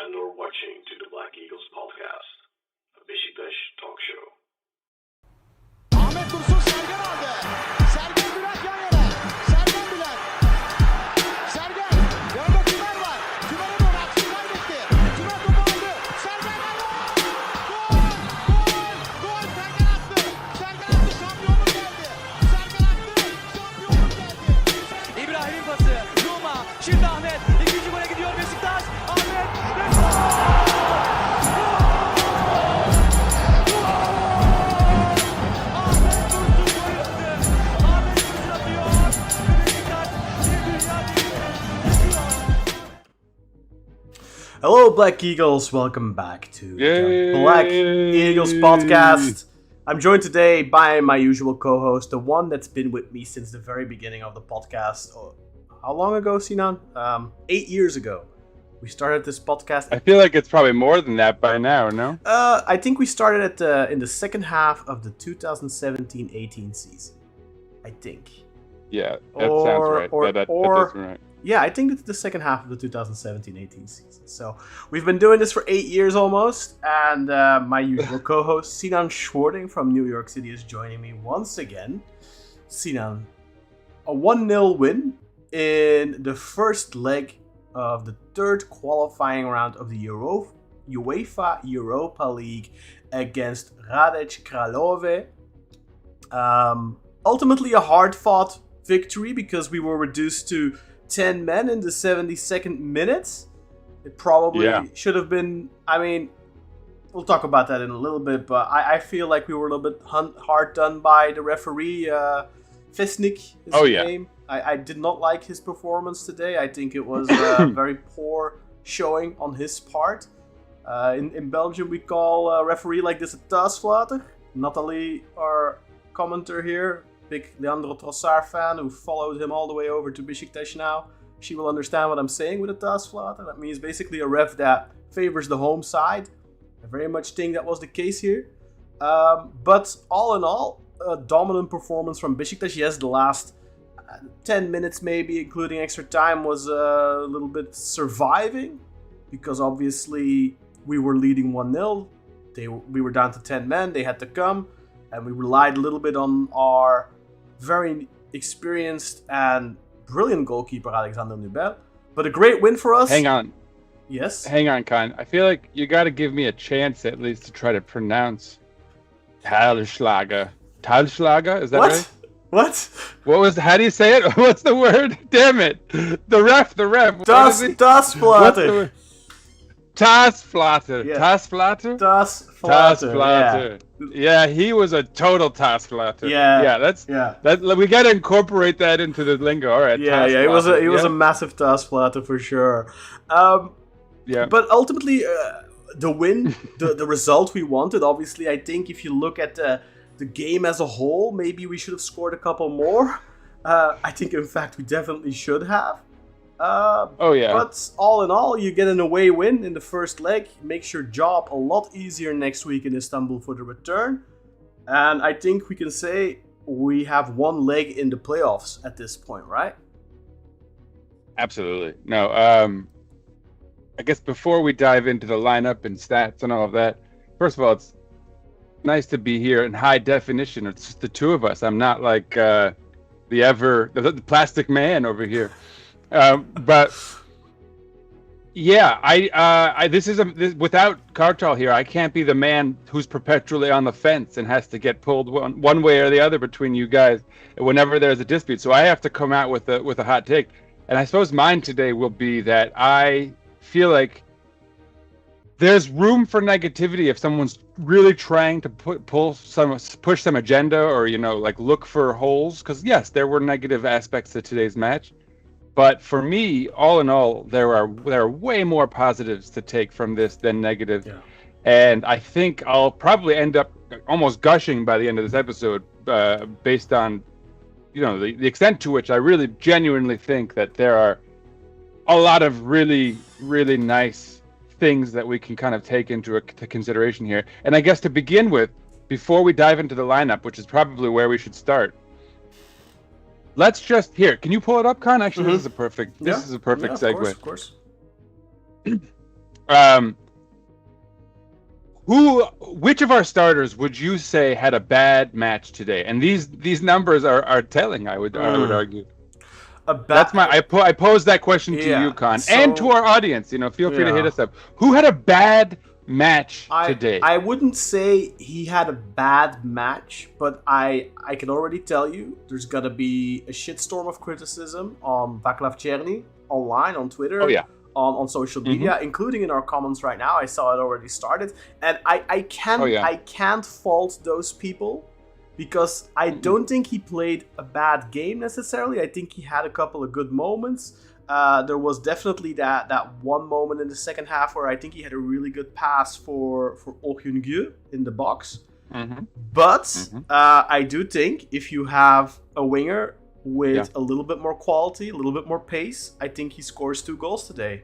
and or watching to the Black Eagles podcast, a Beşiktaş talk show. Ahmet Dursun Sergen aldı. Sergen Bülent yan yana. Sergen Bülent. Sergen. Yanında Tümer var. Tümer'e doğru aksın kaybetti. Tümer topu aldı. Sergen aldı. Gol! Gol! Gol! Sergen attı. Sergen attı. Şampiyonluk geldi. Sergen attı. Şampiyonluk geldi. İbrahim'in pası. Numa. Şimdi Ahmet. İkinci gole gidiyor Beşiktaş. Ahmet. Ve Hello, Black Eagles. Welcome back to the Black Eagles podcast. I'm joined today by my usual co-host, the one that's been with me since the very beginning of the podcast. Oh, how long ago, Sinan? 8 years ago. We started this podcast. I feel like it's probably more than that by now, no? I think we started in the second half of the 2017-18 season. I think. Yeah, that sounds right. That doesn't right. Yeah, I think it's the second half of the 2017-18 season. So we've been doing this for 8 years almost, and my usual co-host Sinan Schwarting from New York City is joining me once again. Sinan, a 1-0 win in the first leg of the third qualifying round of the UEFA Europa League against Hradec Králové. Ultimately a hard-fought victory because we were reduced to 10 men in the 72nd minute. It probably should have been, I mean, we'll talk about that in a little bit, but I feel like we were a little bit hard done by the referee, Vesnik is his name. I did not like his performance today. I think it was a very poor showing on his part. In Belgium, we call a referee like this a thuisfluiter. Nathalie, our commenter here, big Leandro Trossard fan who followed him all the way over to Beşiktaş now. She will understand what I'm saying with a thuisfluiter. That means basically a ref that favors the home side. I very much think that was the case here. But all in all, a dominant performance from Beşiktaş. Yes, the last 10 minutes maybe, including extra time, was a little bit surviving. Because obviously we were leading 1-0. We were down to 10 men. They had to come. And we relied a little bit on our very experienced and brilliant goalkeeper, Alexander Nubel. But a great win for us. Hang on. Yes? Hang on, Con. I feel like you got to give me a chance at least to try to pronounce Talschlager. Talschlager? Is that right? What? How do you say it? What's the word? Damn it. The ref. Thuisfluiter. Thuisfluiter. Yeah. Thuisfluiter? Thuisfluiter. Yeah, he was a total thuisfluiter. Yeah. We got to incorporate that into the lingo. All right. Yeah. He was a massive thuisfluiter for sure. But ultimately, the win, the result we wanted. Obviously, I think if you look at the game as a whole, maybe we should have scored a couple more. I think, in fact, we definitely should have. But all in all, you get an away win in the first leg. Makes your job a lot easier next week in Istanbul for the return. And I think we can say we have one leg in the playoffs at this point, right? Absolutely. No, I guess before we dive into the lineup and stats and all of that, first of all, it's nice to be here in high definition. It's just the two of us. I'm not like the plastic man over here. But yeah, this without Kartal here, I can't be the man who's perpetually on the fence and has to get pulled one way or the other between you guys whenever there's a dispute. So I have to come out with a hot take, and I suppose mine today will be that I feel like there's room for negativity if someone's really trying to push some agenda or look for holes. Because yes, there were negative aspects to today's match. But for me, all in all, there are way more positives to take from this than negative. Yeah. And I think I'll probably end up almost gushing by the end of this episode based on, the extent to which I really genuinely think that there are a lot of really, really nice things that we can kind of take into consideration here. And I guess to begin with, before we dive into the lineup, which is probably where we should start, let's just can you pull it up, Con? Actually, this is a perfect segue. Of course. Which of our starters would you say had a bad match today? And these numbers are telling. I would argue. That's my. I posed that question to you, Con, and to our audience. Feel free to hit us up. Who had a bad match today? I wouldn't say he had a bad match, but I can already tell you there's gonna be a shitstorm of criticism on Václav Černý online on Twitter. Oh yeah. On social media, including in our comments right now. I saw it already started, and I can't fault those people because I don't think he played a bad game necessarily. I think he had a couple of good moments. There was definitely that one moment in the second half where I think he had a really good pass for Okyungyu in the box. But I do think if you have a winger with a little bit more quality, a little bit more pace, I think he scores 2 goals today.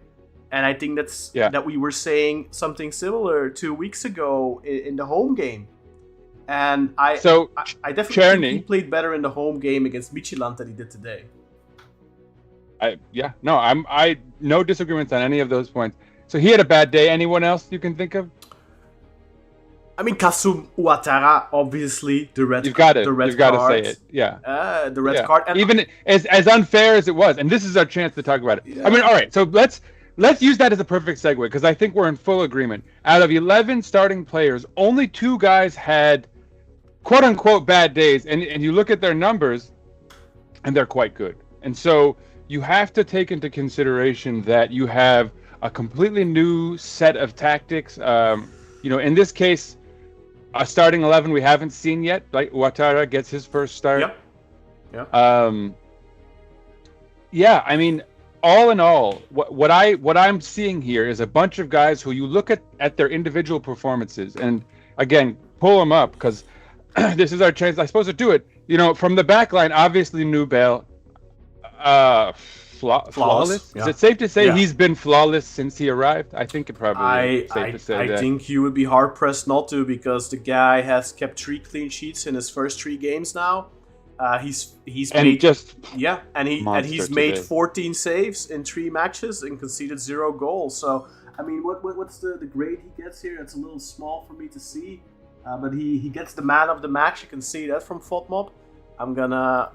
And I think that we were saying something similar 2 weeks ago in the home game. And I definitely think he played better in the home game against Midtjylland than he did today. No disagreements on any of those points. So he had a bad day. Anyone else you can think of? I mean, Kassoum Ouattara, obviously, the red card. You've got to say it. Yeah. The red card. And even as unfair as it was, and this is our chance to talk about it. Yeah. I mean, all right, so let's use that as a perfect segue, because I think we're in full agreement. Out of 11 starting players, only 2 guys had quote-unquote bad days, and you look at their numbers, and they're quite good. And so you have to take into consideration that you have a completely new set of tactics. In this case, a starting 11 we haven't seen yet. Like Ouattara gets his first start. Yep. I mean, all in all, what I'm seeing here is a bunch of guys who you look at their individual performances, and again, pull them up because this is our chance, I suppose, to do it. From the back line, obviously Nubel, flawless. Yeah. Is it safe to say he's been flawless since he arrived? I think it probably is safe to say that. I think you would be hard pressed not to, because the guy has kept 3 clean sheets in his first 3 games now. He's made today. 14 saves in 3 matches and conceded 0 goals. So I mean, what's the grade he gets here? It's a little small for me to see, but he gets the man of the match. You can see that from FOTMob. I'm gonna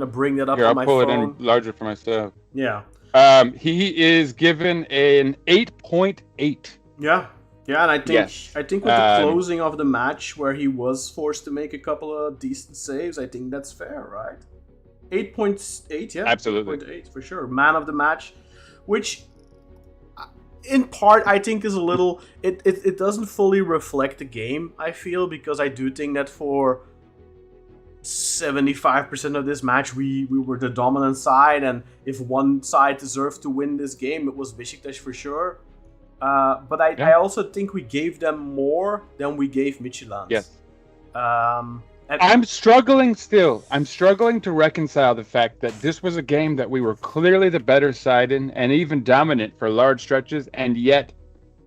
bring that up on my phone. I'll pull it in larger for myself. Yeah. He is given an 8.8. Yeah, and I think with the closing of the match where he was forced to make a couple of decent saves, I think that's fair, right? 8.8, yeah, absolutely, 8.8 for sure. Man of the match, which in part I think is a little. It doesn't fully reflect the game, I feel, because I do think that for 75% of this match we were the dominant side, and if one side deserved to win this game, it was Beşiktaş for sure. But I also think we gave them more than we gave Midtjylland. Yes. I'm struggling to reconcile the fact that this was a game that we were clearly the better side in and even dominant for large stretches, and yet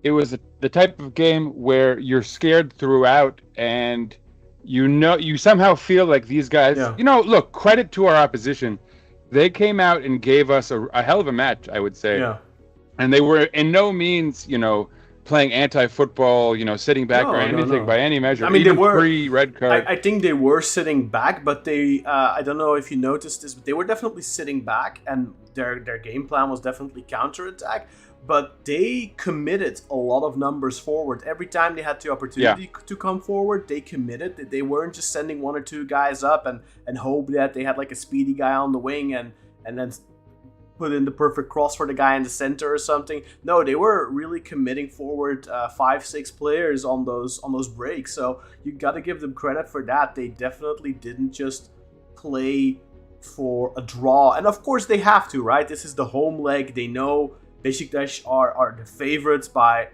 it was the type of game where you're scared throughout, and you somehow feel like these guys, look, credit to our opposition. They came out and gave us a hell of a match, I would say. Yeah. And they were in no means, playing anti-football, sitting back or anything by any measure. I mean, even they were pre-red card. I think they were sitting back, but they, I don't know if you noticed this, but they were definitely sitting back, and their game plan was definitely counterattack. But they committed a lot of numbers forward. Every time they had the opportunity to come forward, they committed. They weren't just sending 1 or 2 guys up and hope that they had like a speedy guy on the wing and then put in the perfect cross for the guy in the center or something. No, they were really committing forward 5-6 players on those breaks. So you got to give them credit for that. They definitely didn't just play for a draw. And of course they have to, right? This is the home leg. They know Beşiktaş are the favorites by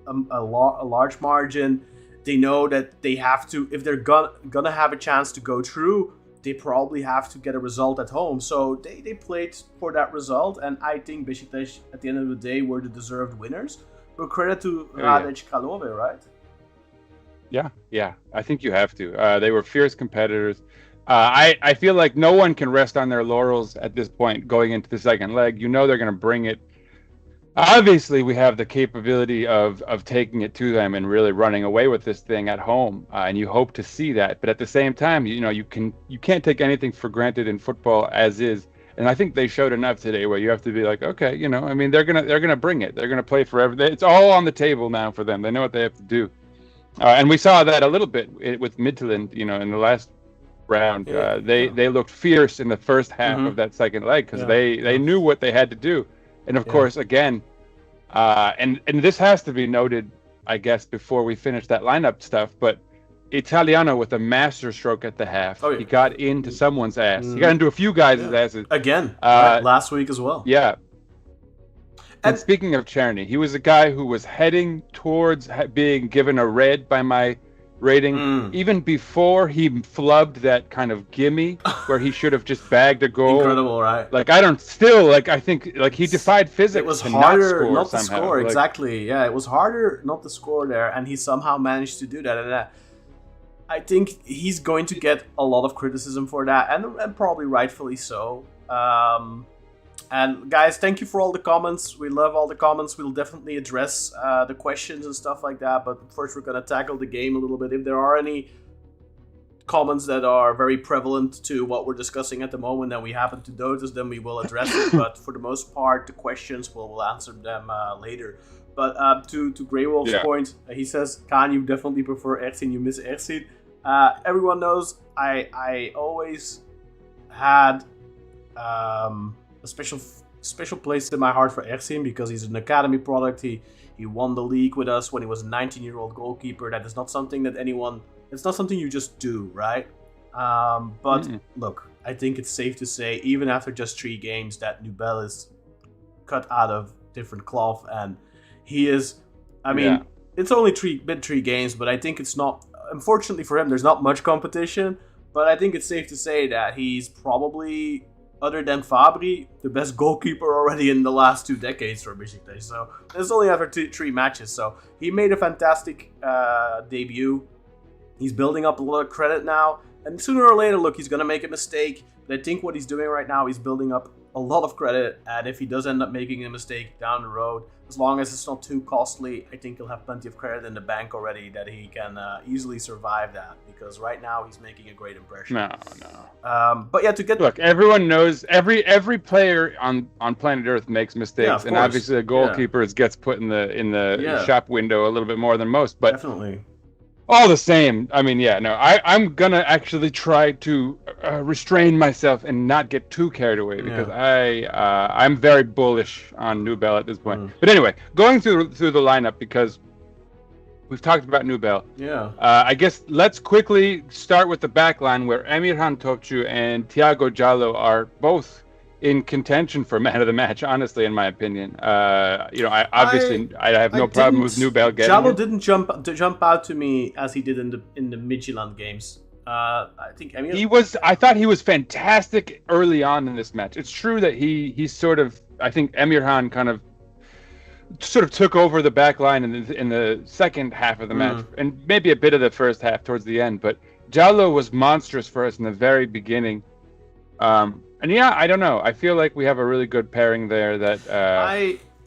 a large margin. They know that they have to, if they're gonna have a chance to go through, they probably have to get a result at home. So they played for that result, and I think Beşiktaş at the end of the day were the deserved winners. But credit to Hradec Králové, right? Yeah. I think you have to. They were fierce competitors. I feel like no one can rest on their laurels at this point going into the second leg. They're going to bring it. Obviously, we have the capability of taking it to them and really running away with this thing at home, and you hope to see that. But at the same time, you can't take anything for granted in football as is. And I think they showed enough today where you have to be like, okay, I mean, they're gonna bring it. They're gonna play forever. It's all on the table now for them. They know what they have to do. And we saw that a little bit with Midtjylland, in the last round. They looked fierce in the first half of that second leg because they knew what they had to do. And of course, again, and this has to be noted, I guess, before we finish that lineup stuff, but Italiano with a master stroke at the half. Oh, yeah. He got into someone's ass. He got into a few guys' asses. Again, last week as well. Yeah. And speaking of Czerny, he was a guy who was heading towards being given a red by my rating, even before he flubbed that kind of gimme where he should have just bagged a goal. Incredible, right? I think he defied physics. It was to harder not to somehow. score, exactly. Yeah, it was harder not to score there, and he somehow managed to do that. And I think he's going to get a lot of criticism for that, and probably rightfully so. And guys, thank you for all the comments. We love all the comments. We'll definitely address the questions and stuff like that. But first, we're going to tackle the game a little bit. If there are any comments that are very prevalent to what we're discussing at the moment and we happen to notice them, we will address it. But for the most part, the questions, we'll answer them later. But to Grey Wolf's point, he says, Kaan, you definitely prefer Ersin, you miss Ersin. Everyone knows I always had a special place in my heart for Ersin because he's an academy product. He won the league with us when he was a 19-year-old goalkeeper. That is not something that it's not something you just do, right? But look, I think it's safe to say, even after just 3 games, that Nubel is cut out of different cloth, and he is. I mean, it's only been 3 games, but I think it's not. Unfortunately for him, there's not much competition. But I think it's safe to say that he's probably, other than Fabri, the best goalkeeper already in the last 2 decades for Beşiktaş. So it's only after 3 matches. So he made a fantastic debut. He's building up a lot of credit now. And sooner or later, look, he's going to make a mistake. But I think what he's doing right now, he's building up a lot of credit. And if he does end up making a mistake down the road, as long as it's not too costly, I think he'll have plenty of credit in the bank already that he can easily survive that. Because right now, he's making a great impression. No. But yeah, to get... Look, everyone knows, every player on planet Earth makes mistakes. And obviously, a goalkeeper gets put in the shop window a little bit more than most. But definitely. All the same, I mean, I'm gonna actually try to restrain myself and not get too carried away because I'm very bullish on Nubel at this point. But anyway, going through the lineup because we've talked about Nubel. I guess let's quickly start with the back line where Emirhan Topçu and Thiago Jallo are both in contention for man of the match, honestly, in my opinion. I have no problem with Nubel getting Jallo it. didn't jump out to me as he did in the Midtjylland games. I think I thought he was fantastic early on in this match. It's true that he sort of, I think Emirhan kind of sort of took over the back line in the second half of the match, and maybe a bit of the first half towards the end. But Jallo was monstrous for us in the very beginning. And I don't know. I feel like we have a really good pairing there. That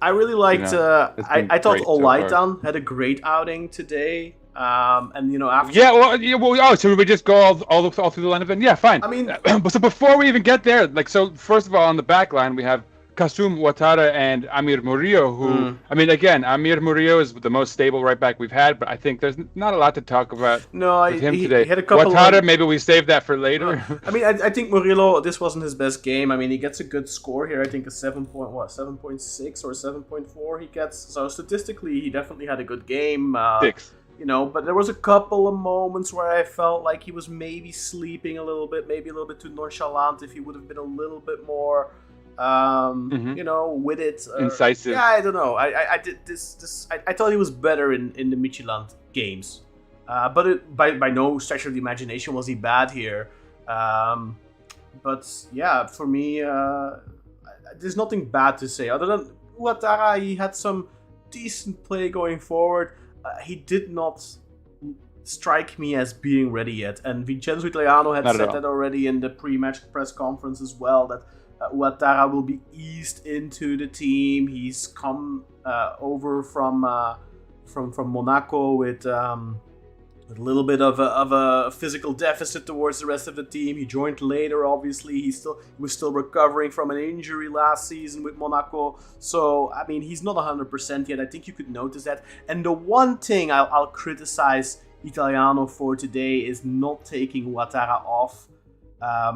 I really liked. I thought Olaitan had a great outing today. And after so we just go all through the lineup then? Yeah, fine. I mean, so before we even get there, first of all, on the back line we have Kassoum Ouattara and Amir Murillo, who, I mean, again, Amir Murillo is the most stable right back we've had, but I think there's not a lot to talk about with him today. He had a couple Ouattara, maybe we save that for later. I mean, I think Murillo, this wasn't his best game. I mean, he gets a good score here. I think a 7.6 or 7.4 he gets. So statistically, he definitely had a good game. 6. But there was a couple of moments where I felt like he was maybe sleeping a little bit, maybe a little bit too nonchalant. If he would have been a little bit more... with it. Incisive. Yeah, I don't know. I did this. I thought he was better in the Midtjylland games, but by no stretch of the imagination was he bad here. But yeah, for me, there's nothing bad to say other than Ouattara. He had some decent play going forward. He did not strike me as being ready yet, and Vincenzo Italiano had said that already in the pre-match press conference as well. That Ouattara will be eased into the team. He's come over from Monaco with a little bit of a physical deficit towards the rest of the team. He joined later, obviously. He was still recovering from an injury last season with Monaco. So, I mean, he's not 100% yet. I think you could notice that. And the one thing I'll criticize Italiano for today is not taking Ouattara off.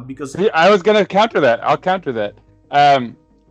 Because I was going to counter that. I'll counter that.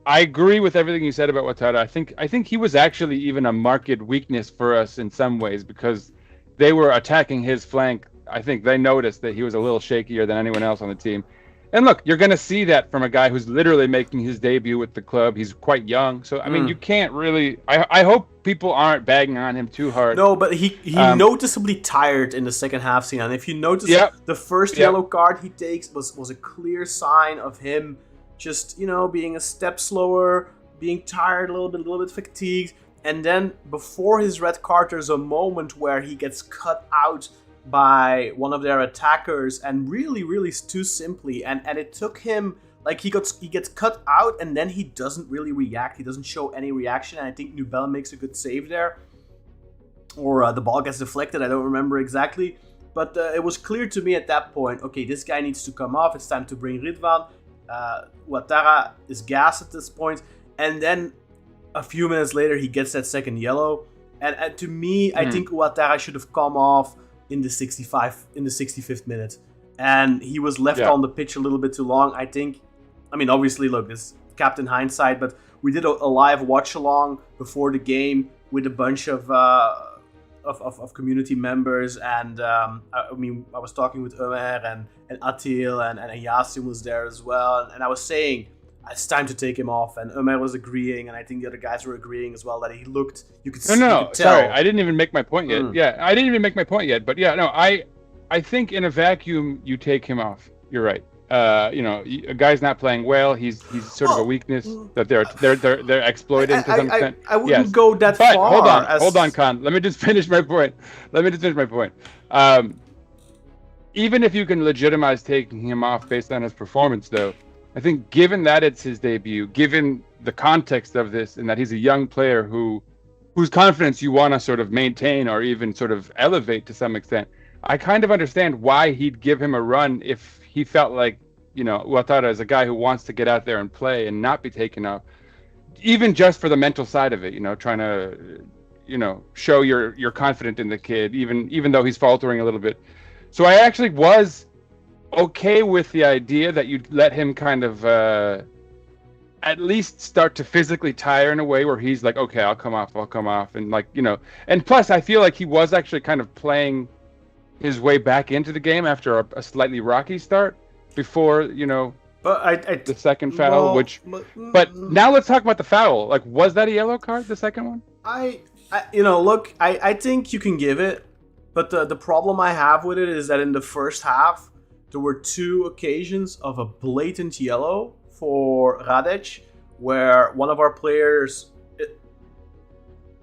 I agree with everything you said about Ouattara. I think he was actually even a marked weakness for us in some ways because they were attacking his flank. I think they noticed that he was a little shakier than anyone else on the team. And look, you're going to see that from a guy who's literally making his debut with the club. He's quite young. So, I mean, you can't really... I hope people aren't bagging on him too hard. No, but he noticeably tired in the second half scene. And if you notice, the first yellow card he takes was a clear sign of him just, being a step slower, being tired, a little bit fatigued. And then before his red card, there's a moment where he gets cut out by one of their attackers, and really too simply. And it took him, like, he gets cut out, and then he doesn't really react. He doesn't show any reaction, and I think Nubel makes a good save there. Or the ball gets deflected, I don't remember exactly. But it was clear to me at that point, okay, this guy needs to come off. It's time to bring Ridvan. Ouattara is gassed at this point. And then a few minutes later, he gets that second yellow. And to me, I think Ouattara should have come off in the 65th minute. And he was left on the pitch a little bit too long, I think. I mean, obviously, look, it's Captain Hindsight, but we did a live watch-along before the game with a bunch of community members. And, I was talking with Ömer and Attil and Yasin was there as well. And I was saying, it's time to take him off, and Ömer was agreeing, and I think the other guys were agreeing as well that he looked. You could see. No, sorry, I didn't even make my point yet. Yeah, I didn't even make my point yet. But yeah, no, I think in a vacuum you take him off. You're right. A guy's not playing well. He's sort of a weakness that they're exploiting to some extent. I wouldn't go that but far. Hold on, Khan. Let me just finish my point. Even if you can legitimize taking him off based on his performance, though, I think given that it's his debut, given the context of this, and that he's a young player whose confidence you want to sort of maintain or even sort of elevate to some extent, I kind of understand why he'd give him a run if he felt like, Ouattara is a guy who wants to get out there and play and not be taken off, even just for the mental side of it, trying to, show you're confident in the kid, even though he's faltering a little bit. So I actually was okay with the idea that you'd let him kind of at least start to physically tire in a way where he's like, okay, I'll come off, and and plus I feel like he was actually kind of playing his way back into the game after a slightly rocky start before but the second foul, but now let's talk about the foul. Like, was that a yellow card, the second one? I think you can give it, but the problem I have with it is that in the first half there were two occasions of a blatant yellow for Hradec, where one of our players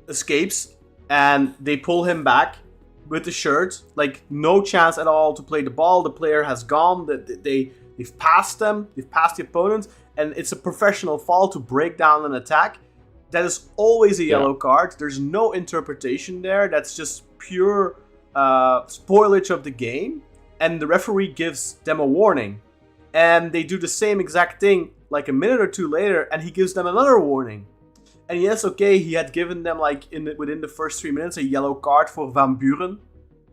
escapes and they pull him back with the shirt. Like, no chance at all to play the ball. The player has gone. They've passed them. They've passed the opponent. And it's a professional foul to break down an attack. That is always a yellow card. There's no interpretation there. That's just pure spoilage of the game. And the referee gives them a warning. And they do the same exact thing like a minute or two later, and he gives them another warning. And yes, okay, he had given them within the first 3 minutes a yellow card for Van Buren,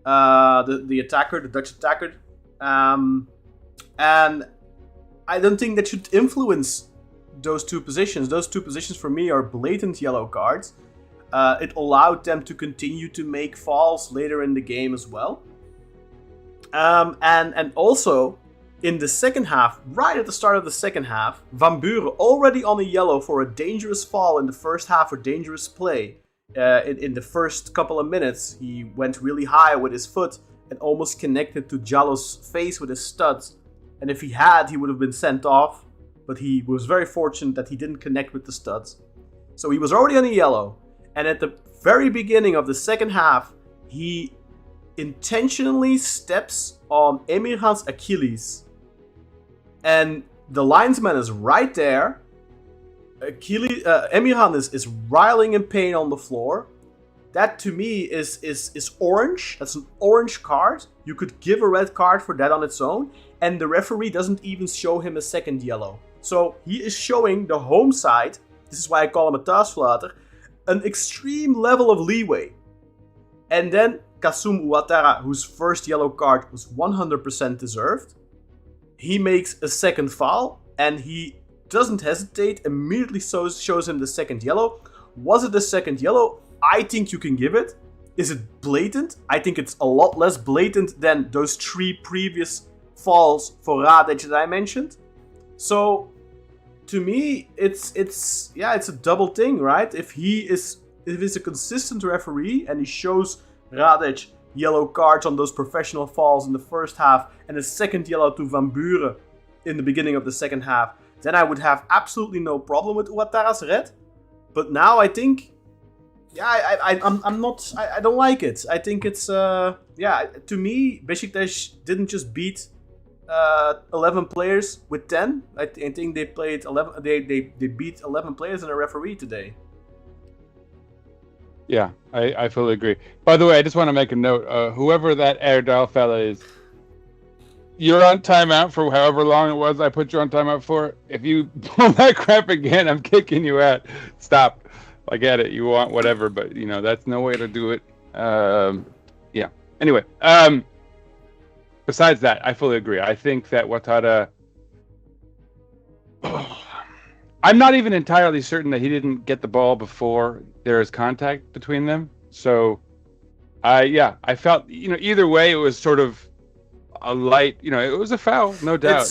the attacker, the Dutch attacker. And I don't think that should influence those two positions. Those two positions for me are blatant yellow cards. It allowed them to continue to make fouls later in the game as well. And also, in the second half, right at the start of the second half, Van Buren, already on a yellow for a dangerous foul in the first half or dangerous play, in the first couple of minutes, he went really high with his foot and almost connected to Jallo's face with his studs. And if he had, he would have been sent off, but he was very fortunate that he didn't connect with the studs. So he was already on a yellow, and at the very beginning of the second half, he intentionally steps on Emirhan's Achilles. And the linesman is right there. Emirhan is writhing in pain on the floor. That to me is orange. That's an orange card. You could give a red card for that on its own, and the referee doesn't even show him a second yellow. So he is showing the home side, this is why I call him a thuisfluiter, an extreme level of leeway. And then Kassoum Ouattara, whose first yellow card was 100% deserved, he makes a second foul, and he doesn't hesitate, immediately shows him the second yellow. Was it the second yellow? I think you can give it. Is it blatant? I think it's a lot less blatant than those 3 previous falls for Hradec that I mentioned. So, to me, it's a double thing, right? If he's a consistent referee and he shows Hradec yellow cards on those professional falls in the first half and a second yellow to Van Buren in the beginning of the second half, then I would have absolutely no problem with Ouattara's red. But now I think, I don't like it. I think it's, to me, Beşiktaş didn't just beat 11 players with 10. I think they played 11. They beat 11 players and a referee today. Yeah, I fully agree. By the way, I just want to make a note. Whoever that Erdal fella is, you're on timeout for however long it was I put you on timeout for. If you pull that crap again, I'm kicking you out. Stop. I get it. You want whatever, but that's no way to do it. Yeah. Anyway, besides that, I fully agree. I think that Ouattara. I'm not even entirely certain that he didn't get the ball before there is contact between them. So, I felt either way it was sort of a light. It was a foul, no doubt.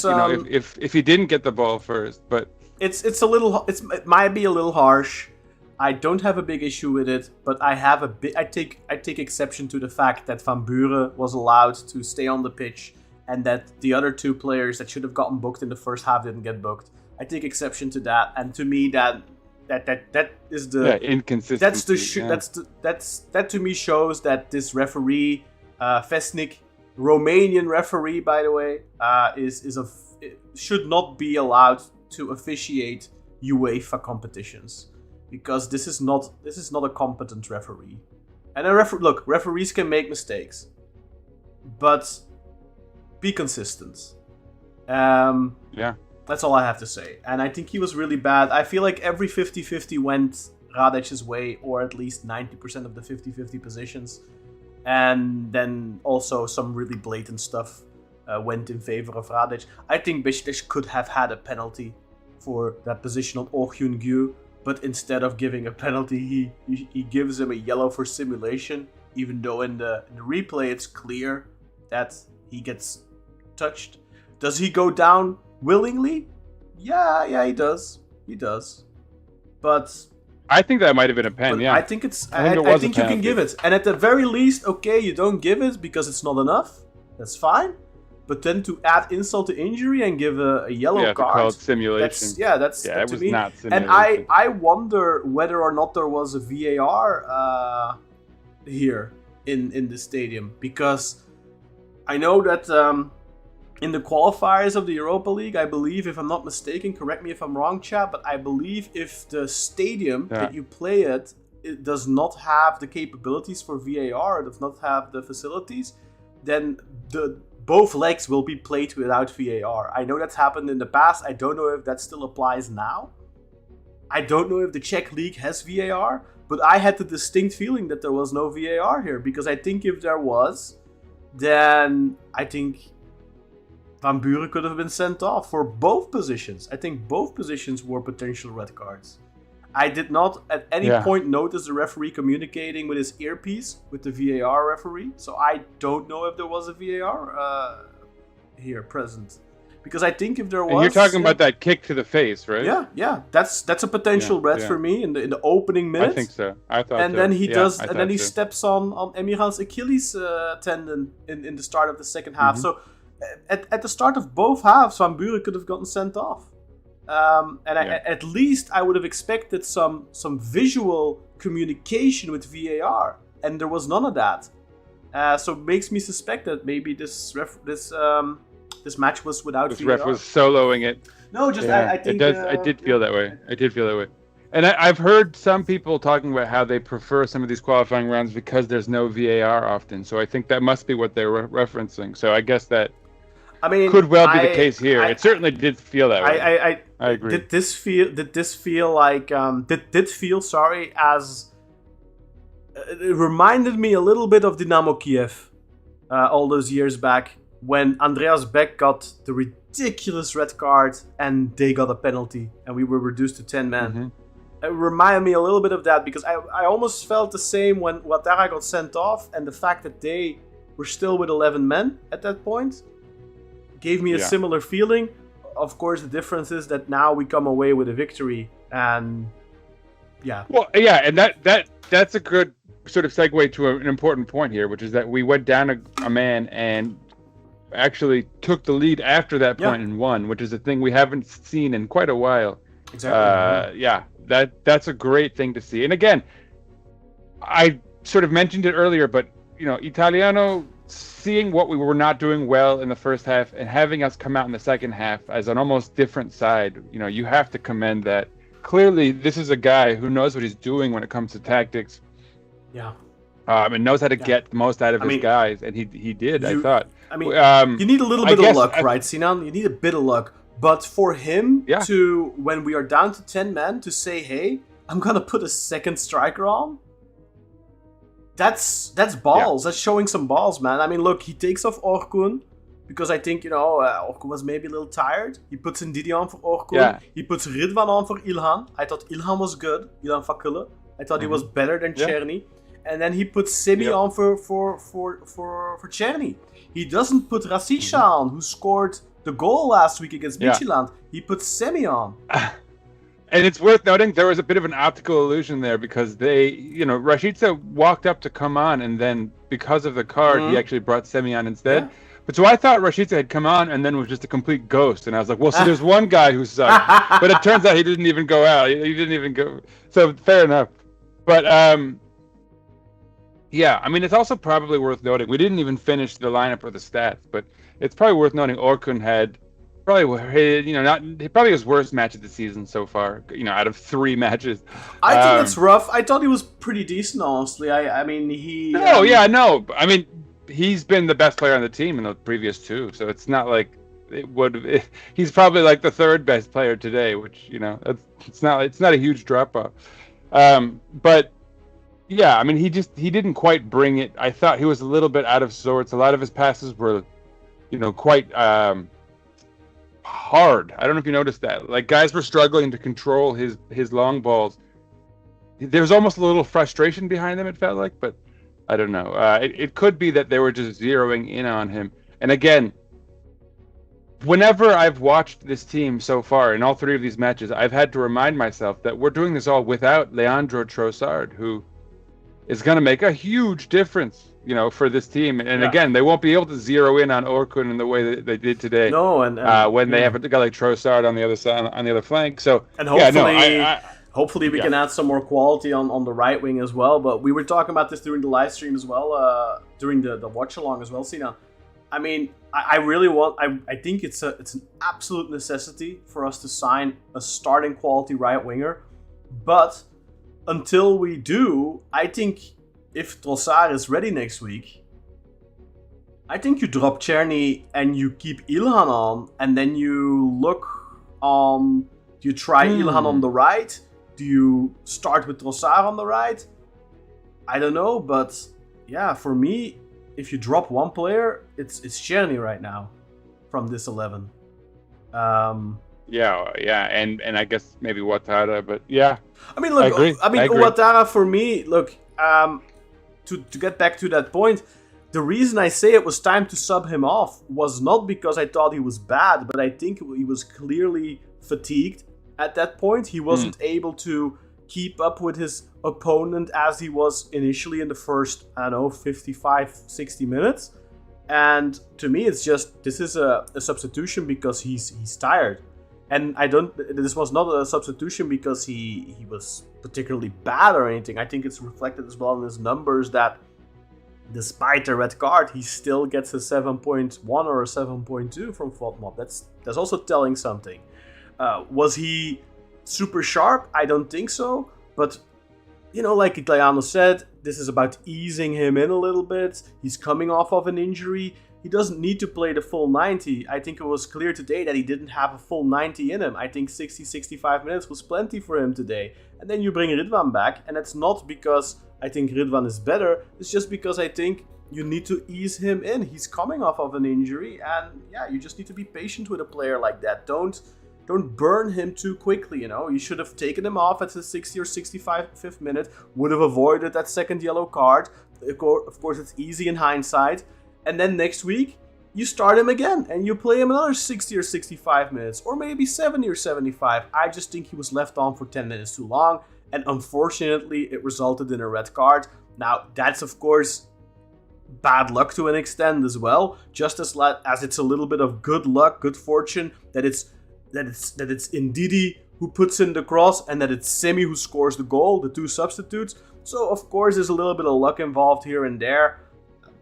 If he didn't get the ball first, but it might be a little harsh. I don't have a big issue with it, but I take exception to the fact that Van Buren was allowed to stay on the pitch and that the other 2 players that should have gotten booked in the first half didn't get booked. I take exception to that, and to me that is the inconsistency. That to me shows that this referee, Vesnik, Romanian referee by the way, should not be allowed to officiate UEFA competitions. Because this is not a competent referee. And referees can make mistakes. But be consistent. That's all I have to say. And I think he was really bad. I feel like every 50-50 went Hradec's way, or at least 90% of the 50-50 positions. And then also some really blatant stuff went in favor of Hradec. I think Beşiktaş could have had a penalty for that position on Oh Hyun-gyu. But instead of giving a penalty, he gives him a yellow for simulation, even though in the replay it's clear that he gets touched. Does he go down willingly? Yeah, he does. He does. But I think that might have been a pen, yeah. I think I think you can give it. And at the very least, okay, you don't give it because it's not enough. That's fine. But then to add insult to injury and give a yellow card, call it simulation. That's it to was me. Not simulation. And I wonder whether or not there was a VAR here in the stadium, because I know that in the qualifiers of the Europa League, I believe, if I'm not mistaken, correct me if I'm wrong, chat, but I believe if the stadium that you play at, it does not have the capabilities for VAR, does not have the facilities, then both legs will be played without VAR. I know that's happened in the past. I don't know if that still applies now. I don't know if the Czech league has VAR, but I had the distinct feeling that there was no VAR here, because I think if there was, then I think Van Buren could have been sent off for both positions. I think both positions were potential red cards. I did not at any point notice the referee communicating with his earpiece with the VAR referee. So I don't know if there was a VAR here present. Because I think if there was... And you're talking about that kick to the face, right? Yeah. That's a potential red for me in the opening minutes. I think so. I thought and so. Then he does, and then he steps on Emirhan's Achilles tendon in the start of the second half. So at the start of both halves, Van Buren could have gotten sent off. At least I would have expected some visual communication with VAR, and there was none of that. So it makes me suspect that maybe this match was without VAR. This ref was soloing it. No, just Yeah, I think it does. I did feel that way. And I've heard some people talking about how they prefer some of these qualifying rounds because there's no VAR often. So I think that must be what they're referencing. So I guess that could well be the case here. It certainly did feel that way. I agree. Did this feel like did feel sorry as it reminded me a little bit of Dynamo Kiev all those years back when Andreas Beck got the ridiculous red card and they got a penalty and we were reduced to 10 men. Mm-hmm. It reminded me a little bit of that because I almost felt the same when Ouattara got sent off, and the fact that they were still with 11 men at that point gave me a similar feeling. Of course, the difference is that now we come away with a victory, and Well, yeah, and that's a good sort of segue to an important point here, which is that we went down a man and actually took the lead after that point and won, which is a thing we haven't seen in quite a while. Exactly. That's a great thing to see. And again, I sort of mentioned it earlier, but Italiano seeing what we were not doing well in the first half and having us come out in the second half as an almost different side, you have to commend that. Clearly, this is a guy who knows what he's doing when it comes to tactics. Yeah. And knows how to get the most out of his guys, and he did. I thought. You need a little bit of luck, right, Sinan? You need a bit of luck. But for him to, when we are down to 10 men, to say, hey, I'm going to put a second striker on, that's balls. That's showing some balls, man. I mean, look, he takes off Orkun because I think, Orkun was maybe a little tired. He puts Ndidi on for Orkun. Yeah. He puts Ridvan on for Ilhan. I thought Ilhan was good, Ilhan Fakılı. I thought he was better than Czerny. And then he put Semih on for Czerny. He doesn't put Rashica on, who scored the goal last week against Midtjylland. He put Semih on. And it's worth noting there was a bit of an optical illusion there because Rashica walked up to come on, and then because of the card, he actually brought Semih on instead. Yeah. But so I thought Rashica had come on and then was just a complete ghost. And I was like, well, so there's one guy who sucked. But it turns out he didn't even go out. He didn't even go. So fair enough. But it's also probably worth noting. We didn't even finish the lineup or the stats, but it's probably worth noting Orkun had probably his worst match of the season so far. Out of 3 matches. I think that's rough. I thought he was pretty decent, honestly. I mean, he. No. I mean, he's been the best player on the team in the previous 2, so it's not like he's probably like the 3rd best player today, which it's not a huge drop off. But. Yeah, I mean, he didn't quite bring it. I thought he was a little bit out of sorts. A lot of his passes were, quite hard. I don't know if you noticed that. Like, guys were struggling to control his long balls. There was almost a little frustration behind them, it felt like, but I don't know. It could be that they were just zeroing in on him. And again, whenever I've watched this team so far in all 3 of these matches, I've had to remind myself that we're doing this all without Leandro Trossard, who is going to make a huge difference, for this team. And again, they won't be able to zero in on Orkun in the way that they did today. No, and when they have a guy like Trossard on the other side, on the other flank. So and hopefully, hopefully we can add some more quality on the right wing as well. But we were talking about this during the live stream as well, during the watch along as well, Sinan. I mean, I really want. I think it's an absolute necessity for us to sign a starting quality right winger, but until we do, I think if Trossard is ready next week, I think you drop Czerny and you keep Ilhan on, and then you look on. Do you try Ilhan on the right? Do you start with Trossard on the right? I don't know, but yeah, for me, if you drop one player, it's Czerny right now from this 11. And I guess maybe Ouattara, but yeah. I mean, look, I agree. Ouattara for me, look, to get back to that point, the reason I say it was time to sub him off was not because I thought he was bad, but I think he was clearly fatigued at that point. He wasn't able to keep up with his opponent as he was initially in the first, 55, 60 minutes. And to me, it's just, this is a substitution because he's tired. And this was not a substitution because he was particularly bad or anything. I think it's reflected as well in his numbers that despite the red card, he still gets a 7.1 or a 7.2 from FODMAP. That's also telling something. Was he super sharp? I don't think so. But, like Italiano said, this is about easing him in a little bit. He's coming off of an injury. He doesn't need to play the full 90. I think it was clear today that he didn't have a full 90 in him. I think 60, 65 minutes was plenty for him today. And then you bring Ridvan back, and it's not because I think Ridvan is better. It's just because I think you need to ease him in. He's coming off of an injury, and yeah, you just need to be patient with a player like that. Don't burn him too quickly, You should have taken him off at the 60 or 65th minute, would have avoided that second yellow card. Of course, it's easy in hindsight. And then next week, you start him again, and you play him another 60 or 65 minutes, or maybe 70 or 75. I just think he was left on for 10 minutes too long, and unfortunately, it resulted in a red card. Now, that's, of course, bad luck to an extent as well, just as it's a little bit of good luck, good fortune, that it's Ndidi who puts in the cross and that it's Semih who scores the goal, the two substitutes. So, of course, there's a little bit of luck involved here and there.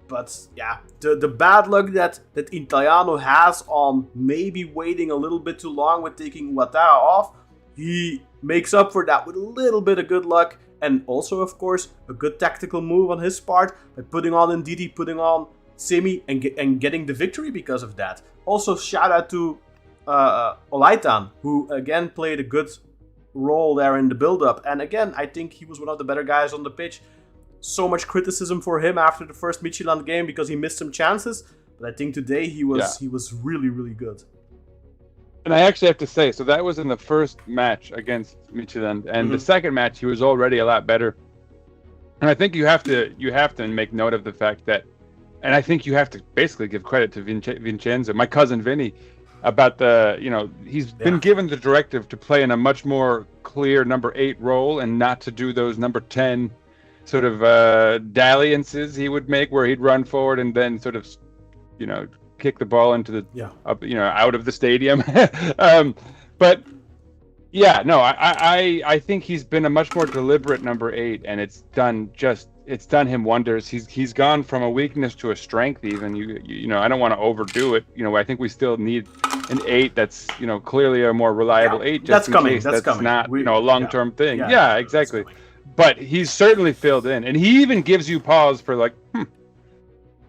But, yeah, the bad luck that Italiano has on maybe waiting a little bit too long with taking Ouattara off, he makes up for that with a little bit of good luck. And also, of course, a good tactical move on his part by putting on Ndidi, putting on Semih, and getting the victory because of that. Also, shout out to Olaitan, who again played a good role there in the build-up. And again, I think he was one of the better guys on the pitch. So much criticism for him after the first Midtjylland game because he missed some chances. But I think today he was really, really good. And I actually have to say, so that was in the first match against Midtjylland, and the second match he was already a lot better. And I think you have to make note of the fact that, and I think you have to basically give credit to Vincenzo, my cousin Vinny, about he's been given the directive to play in a much more clear number 8 role and not to do those number 10 sort of dalliances he would make where he'd run forward and then sort of, kick the ball into the out of the stadium. But yeah, no, I think he's been a much more deliberate number 8, and it's done him wonders. He's gone from a weakness to a strength. Even I don't want to overdo it. I think we still need an 8 that's clearly a more reliable 8. Just in case that's not a long-term thing. Yeah, exactly. But he's certainly filled in, and he even gives you pause for like,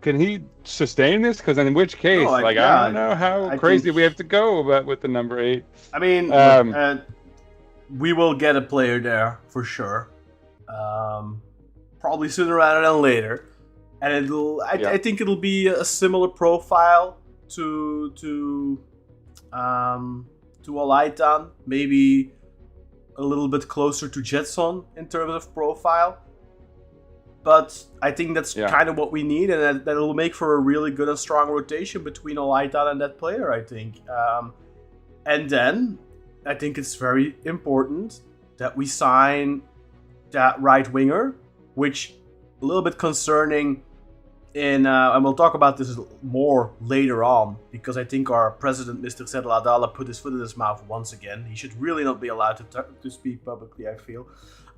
can he sustain this? Because in which case, I don't know how crazy we have to go with the number 8. I mean, we will get a player there for sure. Probably sooner rather than later, and I think it'll be a similar profile to Olaitan, maybe a little bit closer to Jetson in terms of profile. But I think that's kind of what we need, and that'll make for a really good and strong rotation between Olaitan and that player, I think. And then I think it's very important that we sign that right winger, which a little bit concerning and we'll talk about this more later on, because I think our president, Mr. Sedel Adala, put his foot in his mouth once again. He should really not be allowed to speak publicly, I feel.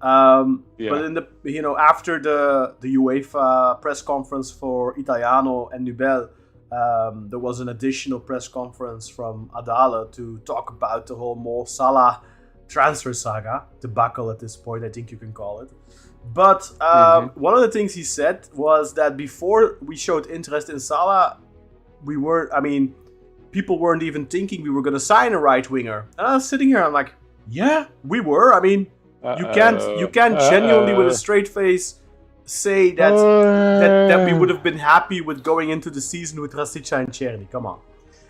But in the after the UEFA press conference for Italiano and Nubel, there was an additional press conference from Adala to talk about the whole Mo Salah transfer saga, debacle at this point, I think you can call it. But one of the things he said was that before we showed interest in Salah, people weren't even thinking we were going to sign a right winger. And I was sitting here, I'm like, yeah, we were. I mean, you can't genuinely with a straight face say that we would have been happy with going into the season with Rashica and Černý. Come on.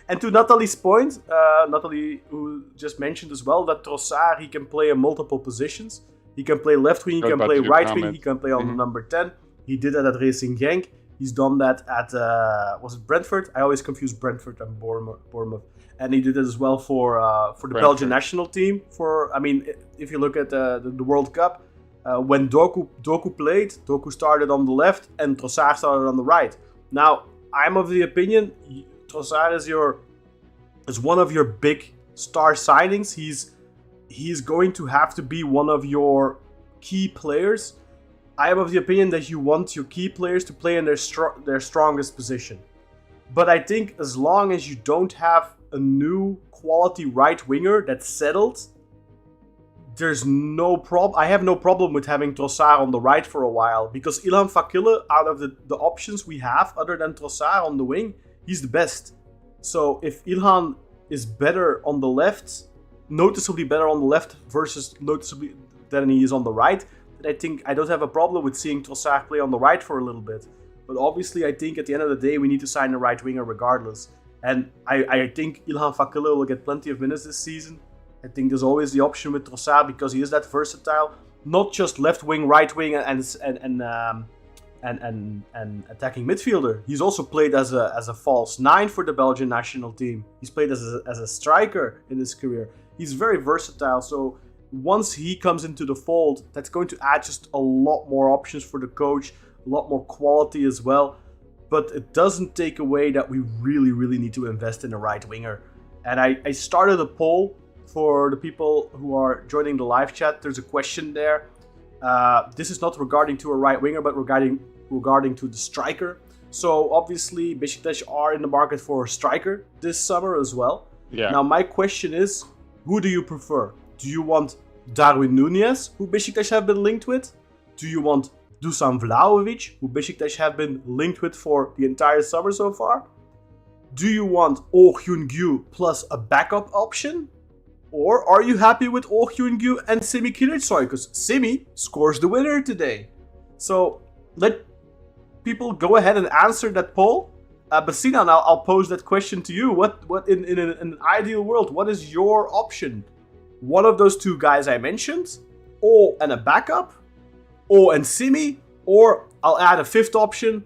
And to Natalie's point, Natalie, who just mentioned as well, that Trossard, he can play in multiple positions. He can play left wing, he can play right wing, he can play on the number 10. He did that at Racing Genk. He's done that at, was it Brentford? I always confuse Brentford and Bournemouth. And he did it as well for the Belgian national team. If you look at the World Cup, when Doku played, Doku started on the left and Trossard started on the right. Now, I'm of the opinion Trossard is one of your big star signings. He's going to have to be one of your key players. I am of the opinion that you want your key players to play in their strongest position. But I think as long as you don't have a new quality right winger that's settled, there's no problem. I have no problem with having Trossard on the right for a while, because Ilhan Fakile, out of the options we have other than Trossard on the wing, he's the best. So if Ilhan is better on the left, noticeably better on the left versus noticeably than he is on the right, then I think I don't have a problem with seeing Trossard play on the right for a little bit. But obviously I think at the end of the day we need to sign a right winger regardless. And I think Ilhan Fakile will get plenty of minutes this season. I think there's always the option with Trossard because he is that versatile, not just left wing, right wing, and attacking midfielder. He's also played as a false nine for the Belgian national team. He's played as a striker in his career. He's very versatile. So once he comes into the fold, that's going to add just a lot more options for the coach, a lot more quality as well. But it doesn't take away that we really, really need to invest in a right winger. And I started a poll for the people who are joining the live chat. There's a question there. This is not regarding to a right winger, but regarding to the striker. So obviously Beşiktaş are in the market for a striker this summer as well. Yeah. Now my question is, who do you prefer? Do you want Darwin Núñez, who Beşiktaş have been linked with? Do you want Dusan Vlahovic, who Beşiktaş have been linked with for the entire summer so far? Do you want Oh Hyun-gyu plus a backup option? Or are you happy with Oh Hyun-gyu and Semih Kılıçsoy? Because Semih scores the winner today. So let people go ahead and answer that poll. But Sinan, I'll pose that question to you. What in an ideal world, what is your option? One of those two guys I mentioned, Oh and a backup, Oh and Semih, or I'll add a fifth option,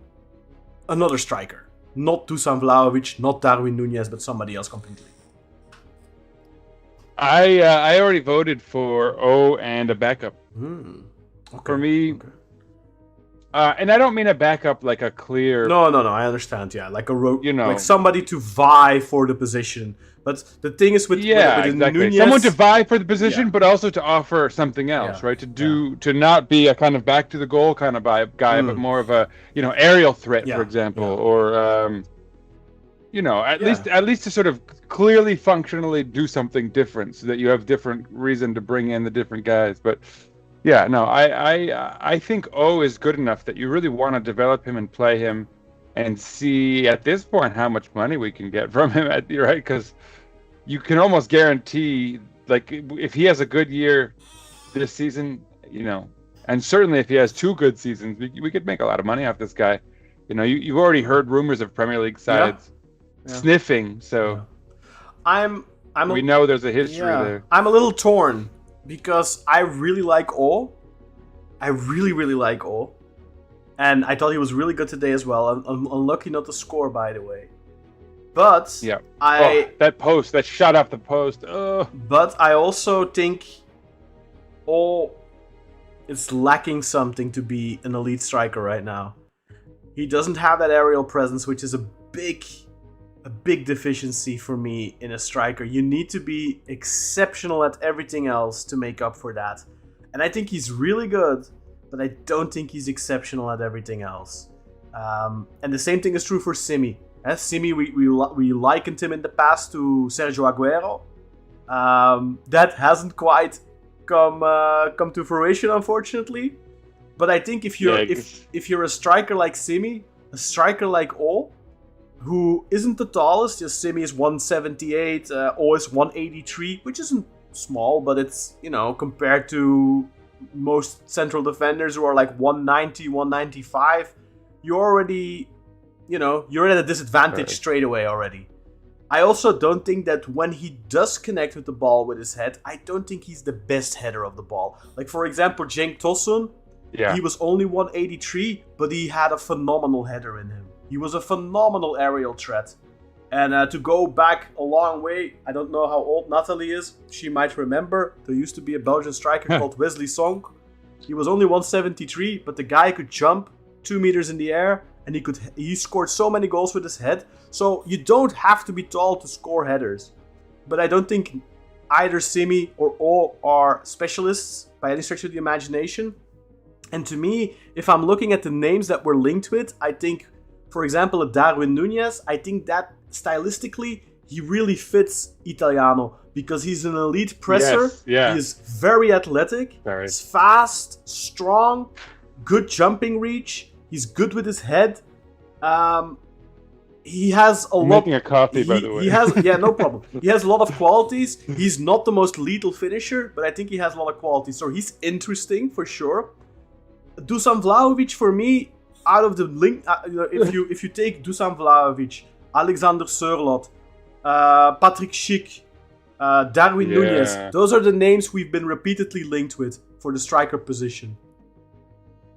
another striker. Not Dusan Vlahovic, not Darwin Núñez, but somebody else completely. I already voted for O and a backup. Okay. For me, okay. And I don't mean a backup like a clear. No, I understand. Yeah, like like somebody to vie for the position. But the thing is with exactly. Núñez, Someone to vie for the position, but also to offer something else, right? To not be a kind of back to the goal kind of guy, but more of a aerial threat, for example, or at least to sort of clearly functionally do something different, so that you have different reason to bring in the different guys. But yeah, no, I think O is good enough that you really want to develop him and play him, and see at this point how much money we can get from him. Right, because you can almost guarantee, like, if he has a good year this season, and certainly if he has two good seasons, we could make a lot of money off this guy. You've already heard rumors of Premier League sides sniffing, so we know there's a history there. I'm a little torn because I really like O. I really, really like O. And I thought he was really good today as well. I'm unlucky not to score, by the way. But that shot off the post. But I also think O is lacking something to be an elite striker right now. He doesn't have that aerial presence, which is a big deficiency for me in a striker. You need to be exceptional at everything else to make up for that. And I think he's really good, but I don't think he's exceptional at everything else. And the same thing is true for Semih. Semih, we likened him in the past to Sergio Aguero. That hasn't quite come to fruition, unfortunately. But I think if you're a striker like Semih, a striker like O, who isn't the tallest, just Semih is 178, O is 183, which isn't small, but it's, compared to most central defenders who are like 190, 195, you're at a disadvantage straight away already. I also don't think that when he does connect with the ball with his head, I don't think he's the best header of the ball. Like, for example, Cenk Tosun, he was only 183, but he had a phenomenal header in him. He was a phenomenal aerial threat. And to go back a long way, I don't know how old Natalie is. She might remember. There used to be a Belgian striker called Wesley Song. He was only 173, but the guy could jump 2 meters in the air, and he scored so many goals with his head. So you don't have to be tall to score headers. But I don't think either Semih or O are specialists by any stretch of the imagination. And to me, if I'm looking at the names that we're linked with, I think, for example, a Darwin Núñez, I think that stylistically, he really fits Italiano because he's an elite presser. Yes, yeah. He is very athletic. Very. He's fast, strong, good jumping reach. He's good with his head. He has a lot. Making a coffee, by the way. He has, yeah, no problem. He has a lot of qualities. He's not the most lethal finisher, but I think he has a lot of qualities. So he's interesting for sure. Dusan Vlahovic for me, out of the link, if you take Dusan Vlahovic, Alexander Sørloth, Patrick Schick, Darwin Núñez, those are the names we've been repeatedly linked with for the striker position.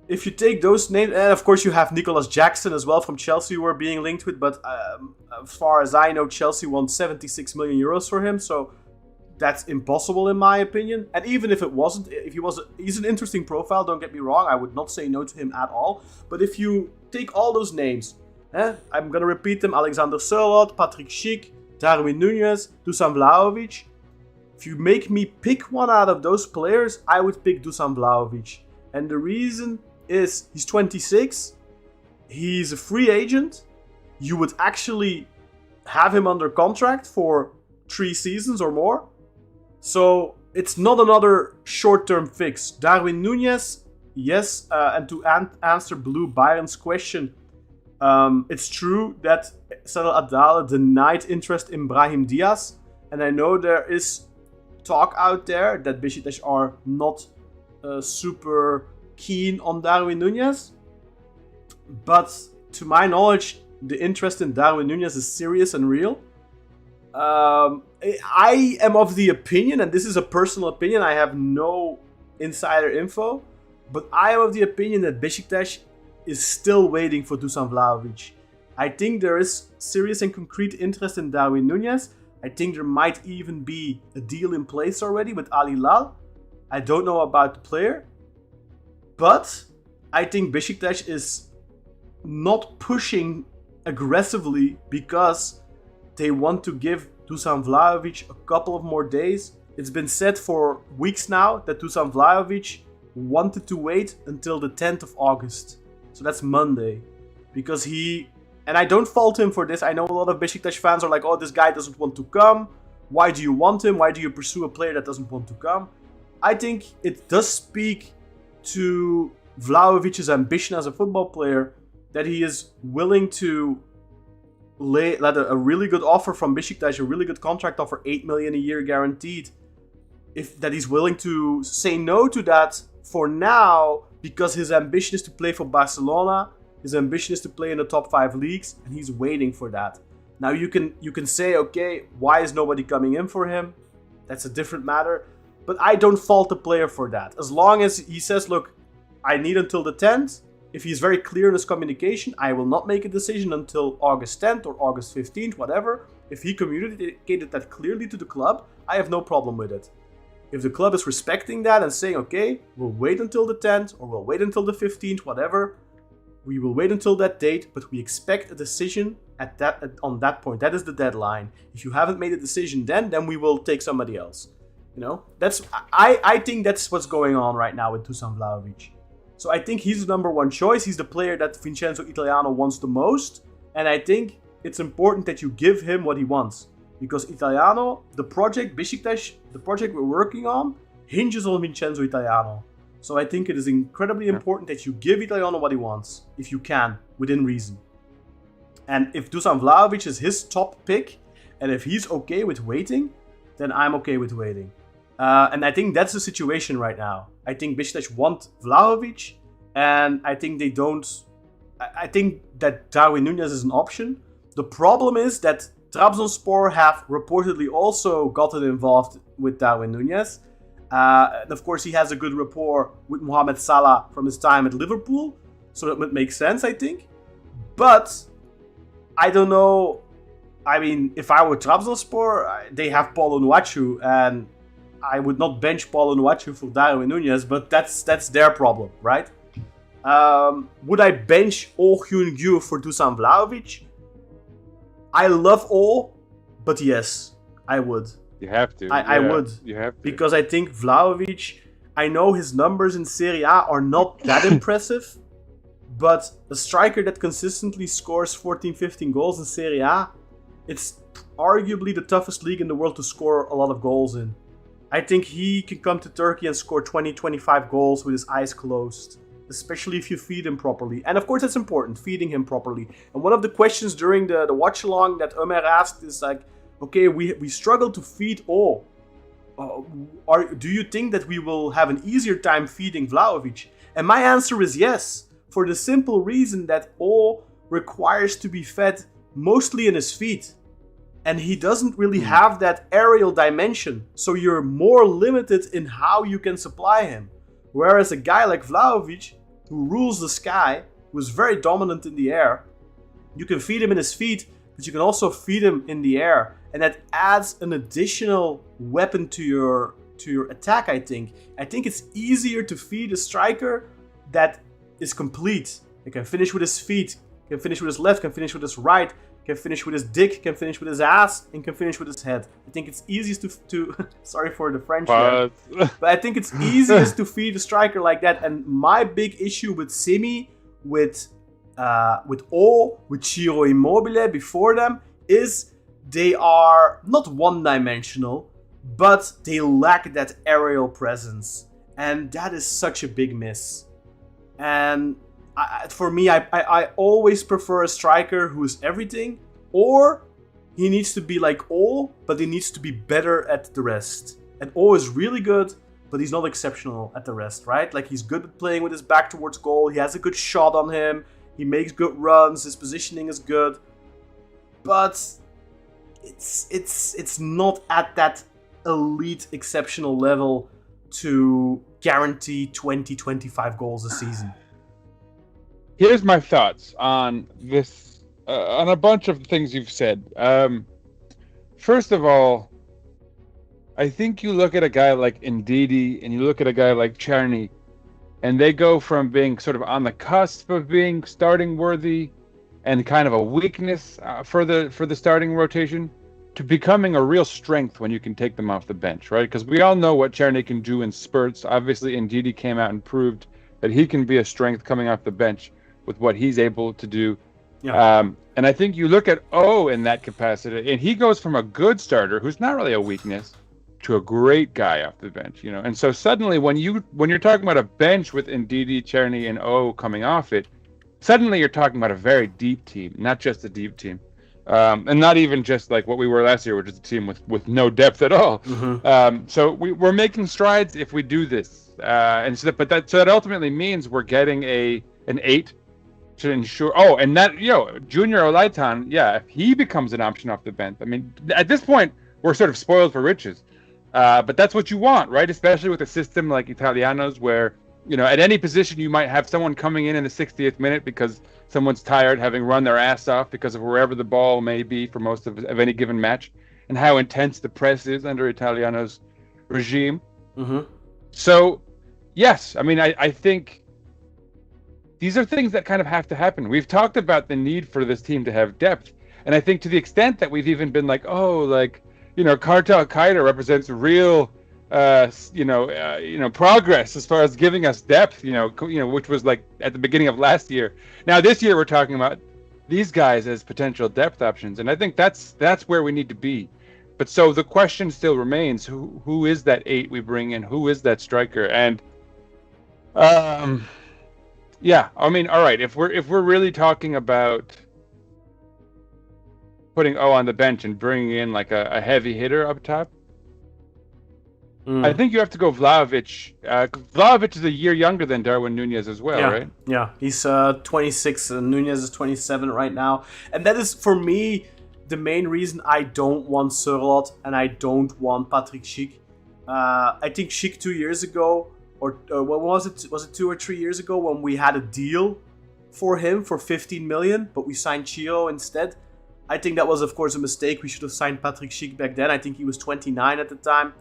If you take those names, and of course you have Nicolas Jackson as well from Chelsea who are being linked with, but as far as I know, Chelsea won 76 million euros for him, so that's impossible in my opinion. And even if it wasn't, he's an interesting profile, don't get me wrong, I would not say no to him at all. But if you take all those names, I'm going to repeat them: Alexander Sørloth, Patrick Schick, Darwin Núñez, Dusan Vlahovic. If you make me pick one out of those players, I would pick Dusan Vlahovic. And the reason is he's 26, he's a free agent, you would actually have him under contract for 3 seasons or more. So it's not another short-term fix. Darwin Núñez, yes, and to answer Blue Byron's question, it's true that Sadal Adala denied interest in Brahim Diaz, and I know there is talk out there that Beşiktaş are not super keen on Darwin Núñez, but to my knowledge, the interest in Darwin Núñez is serious and real. I am of the opinion, and this is a personal opinion, I have no insider info, but I am of the opinion that Beşiktaş is still waiting for Dusan Vlahovic. I think there is serious and concrete interest in Darwin Núñez. I think there might even be a deal in place already with Al Hilal. I don't know about the player. But I think Beşiktaş is not pushing aggressively because they want to give Dusan Vlahovic a couple of more days. It's been said for weeks now that Dusan Vlahovic wanted to wait until the 10th of August. So that's Monday. Because and I don't fault him for this. I know a lot of Beşiktaş fans are like, oh, this guy doesn't want to come. Why do you want him? Why do you pursue a player that doesn't want to come? I think it does speak to Vlahovic's ambition as a football player that he is willing to let a really good offer from Beşiktaş, a really good contract offer, 8 million a year guaranteed, that he's willing to say no to that for now because his ambition is to play for Barcelona, his ambition is to play in the top 5 leagues, and he's waiting for that. Now you can say, okay, why is nobody coming in for him? That's a different matter. But I don't fault the player for that. As long as he says, look, I need until the 10th. If he's very clear in his communication, I will not make a decision until August 10th or August 15th, whatever. If he communicated that clearly to the club, I have no problem with it. If the club is respecting that and saying, okay, we'll wait until the 10th or we'll wait until the 15th, whatever, we will wait until that date, but we expect a decision on that point. That is the deadline. If you haven't made a decision then we will take somebody else. You know, I think that's what's going on right now with Dusan Vlahovic. So I think he's the number one choice. He's the player that Vincenzo Italiano wants the most. And I think it's important that you give him what he wants. Because Italiano, the project, Beşiktaş, the project we're working on, hinges on Vincenzo Italiano. So I think it is incredibly important that you give Italiano what he wants, if you can, within reason. And if Dusan Vlahovic is his top pick, and if he's okay with waiting, then I'm okay with waiting. And I think that's the situation right now. I think Beşiktaş want Vlahovic, and I think they don't. I think that Darwin Núñez is an option. The problem is that Trabzonspor have reportedly also gotten involved with Darwin Núñez. And of course, he has a good rapport with Mohamed Salah from his time at Liverpool, so that would make sense, I think. But I don't know. I mean, if I were Trabzonspor, they have Paulo Onuachu, and I would not bench Paulo Onuachu for Darwin Núñez, but that's their problem, right? Would I bench Oh Hyun-gyu for Dusan Vlahovic? I love Oh, but yes, I would. You have to. I would. You have to. Because I think Vlahovic, I know his numbers in Serie A are not that impressive, but a striker that consistently scores 14, 15 goals in Serie A, arguably the toughest league in the world to score a lot of goals in. I think he can come to Turkey and score 20-25 goals with his eyes closed, especially if you feed him properly. And of course that's important, feeding him properly. And one of the questions during the watch along that Ömer asked is like, okay, we struggle to feed O. Do you think that we will have an easier time feeding Vlahovic? And my answer is yes, for the simple reason that O requires to be fed mostly in his feet. And he doesn't really have that aerial dimension, so you're more limited in how you can supply him. Whereas a guy like Vlahovic, who rules the sky, who is very dominant in the air, you can feed him in his feet, but you can also feed him in the air. And that adds an additional weapon to your attack, I think. I think it's easier to feed a striker that is complete. He can finish with his feet, can finish with his left, can finish with his right, can finish with his dick, can finish with his ass, and can finish with his head. I think it's easiest to sorry for the French there, but I think it's easiest to feed a striker like that. And my big issue with Semih, with O, with Ciro Immobile before them, is they are not one-dimensional, but they lack that aerial presence. And that is such a big miss. And for me, I always prefer a striker who is everything, or he needs to be like O, but he needs to be better at the rest. And O is really good, but he's not exceptional at the rest, right? Like, he's good at playing with his back towards goal, he has a good shot on him, he makes good runs, his positioning is good, but it's not at that elite exceptional level to guarantee 20-25 goals a season. Here's my thoughts on this, on a bunch of things you've said. First of all, I think you look at a guy like Ndidi and you look at a guy like Czerny, and they go from being sort of on the cusp of being starting worthy and kind of a weakness for the starting rotation to becoming a real strength when you can take them off the bench, right? Because we all know what Czerny can do in spurts. Obviously, Ndidi came out and proved that he can be a strength coming off the bench with what he's able to do. Yeah. And I think you look at O in that capacity, and he goes from a good starter, who's not really a weakness, to a great guy off the bench, you know. And so suddenly when you're talking about a bench with Ndidi, Czerny, and O coming off it, suddenly you're talking about a very deep team, not just a deep team. And not even just like what we were last year, which is a team with no depth at all. Mm-hmm. So we're making strides if we do this. So that ultimately means we're getting an 8 to ensure. Oh, and that, Junior Olaitan, if he becomes an option off the bench. I mean, at this point, we're sort of spoiled for riches. But that's what you want, right? Especially with a system like Italiano's, where, at any position you might have someone coming in the 60th minute because someone's tired, having run their ass off because of wherever the ball may be for most of any given match, and how intense the press is under Italiano's regime. Mm-hmm. So, yes, I mean, I think these are things that kind of have to happen. We've talked about the need for this team to have depth, and I think to the extent that we've even been like, Kartal Kaiser represents real, progress as far as giving us depth, which was like at the beginning of last year. Now this year we're talking about these guys as potential depth options, and I think that's where we need to be. But so the question still remains: who is that 8 we bring in? Who is that striker? And I mean, all right, if we're really talking about putting O on the bench and bringing in like a heavy hitter up top, I think you have to go Vlahovic. Vlahovic is a year younger than Darwin Núñez as well, right? Yeah, he's 26 and Núñez is 27 right now. And that is, for me, the main reason I don't want Sørloth and I don't want Patrick Schick. I think Schick 2 years ago, or what was it? Was it 2 or 3 years ago when we had a deal for him for 15 million, but we signed Chio instead? I think that was, of course, a mistake. We should have signed Patrick Schick back then. I think he was 29 at the time.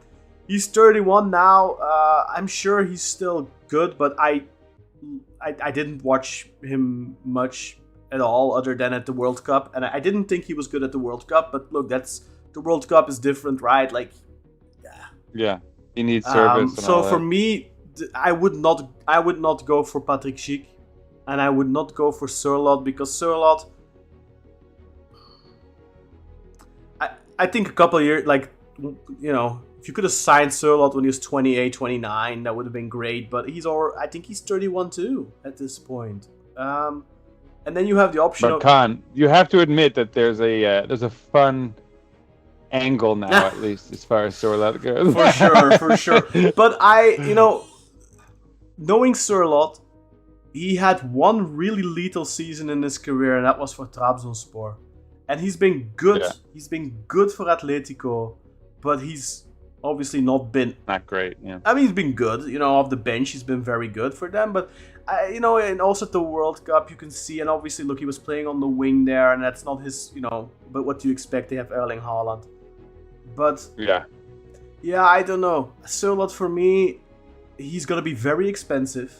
He's 31 now. I'm sure he's still good, but I didn't watch him much at all other than at the World Cup. And I didn't think he was good at the World Cup. But look, the World Cup is different, right? Like, yeah, he needs service. So for me, I would not go for Patrick Schick, and I would not go for Sørloth, because Sørloth, I think a couple of years, like, if you could have signed Sørloth when he was 28, 29, that would have been great. But I think he's 31 too at this point. And then you have the option But Khan, you have to admit that there's a fun angle now, at least as far as Sørloth goes. For sure. But knowing Sørloth, he had one really lethal season in his career, and that was for Trabzonspor. And he's been good. Yeah. He's been good for Atletico, but he's obviously not great. Yeah. I mean, he's been good. Off the bench, he's been very good for them. But and also at the World Cup, you can see, and obviously, look, he was playing on the wing there, and that's not his. But what do you expect? They have Erling Haaland. But yeah, I don't know. Sørloth for me, he's gonna be very expensive.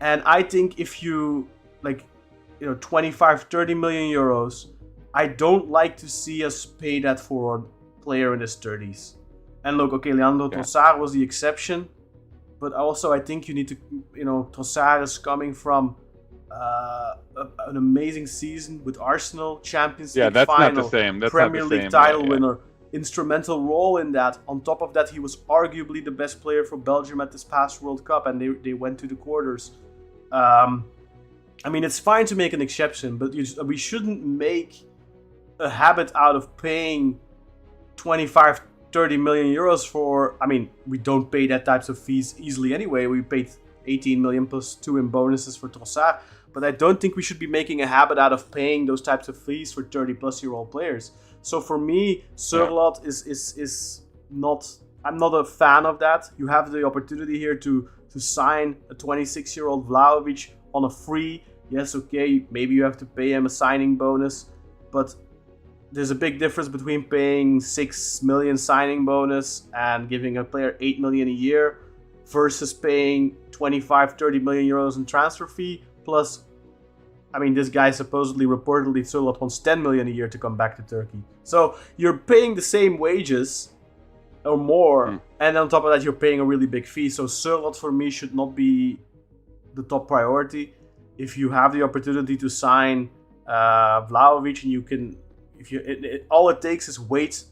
And I think if you, 25, 30 million euros, I don't like to see us pay that for a player in his 30s. And look, okay, Leandro Trossard was the exception. But also, I think you need to, Trossard is coming from an amazing season with Arsenal, Champions League final. Not the same. That's Premier not the League same. title winner. Instrumental role in that. On top of that, he was arguably the best player for Belgium at this past World Cup, and they went to the quarters. I mean, it's fine to make an exception, but we shouldn't make a habit out of paying 25, 30 million euros for... I mean, we don't pay that types of fees easily anyway. We paid 18 million plus 2 in bonuses for Trossard, but I don't think we should be making a habit out of paying those types of fees for 30-plus-year-old players. So for me, Sørloth is not... I'm not a fan of that. You have the opportunity here to sign a 26-year-old Vlahovic on a free. Yes, okay, maybe you have to pay him a signing bonus, but there's a big difference between paying 6 million signing bonus and giving a player 8 million a year versus paying 25, 30 million euros in transfer fee. Plus, I mean, this guy reportedly Sørloth wants 10 million a year to come back to Turkey. So you're paying the same wages or more, and on top of that, you're paying a really big fee. So Sørloth for me should not be the top priority. If you have the opportunity to sign Vlahovic, and you can, all it takes is wait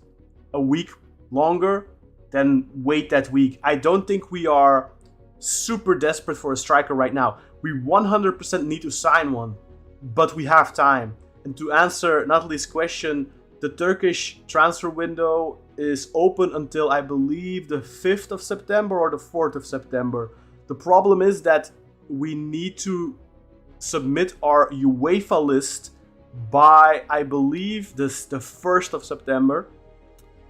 a week longer, then wait that week. I don't think we are super desperate for a striker right now. We 100% need to sign one, but we have time. And to answer Natalie's question, the Turkish transfer window is open until, I believe, the 5th of September or the 4th of September. The problem is that we need to submit our UEFA list by, I believe, the 1st of September.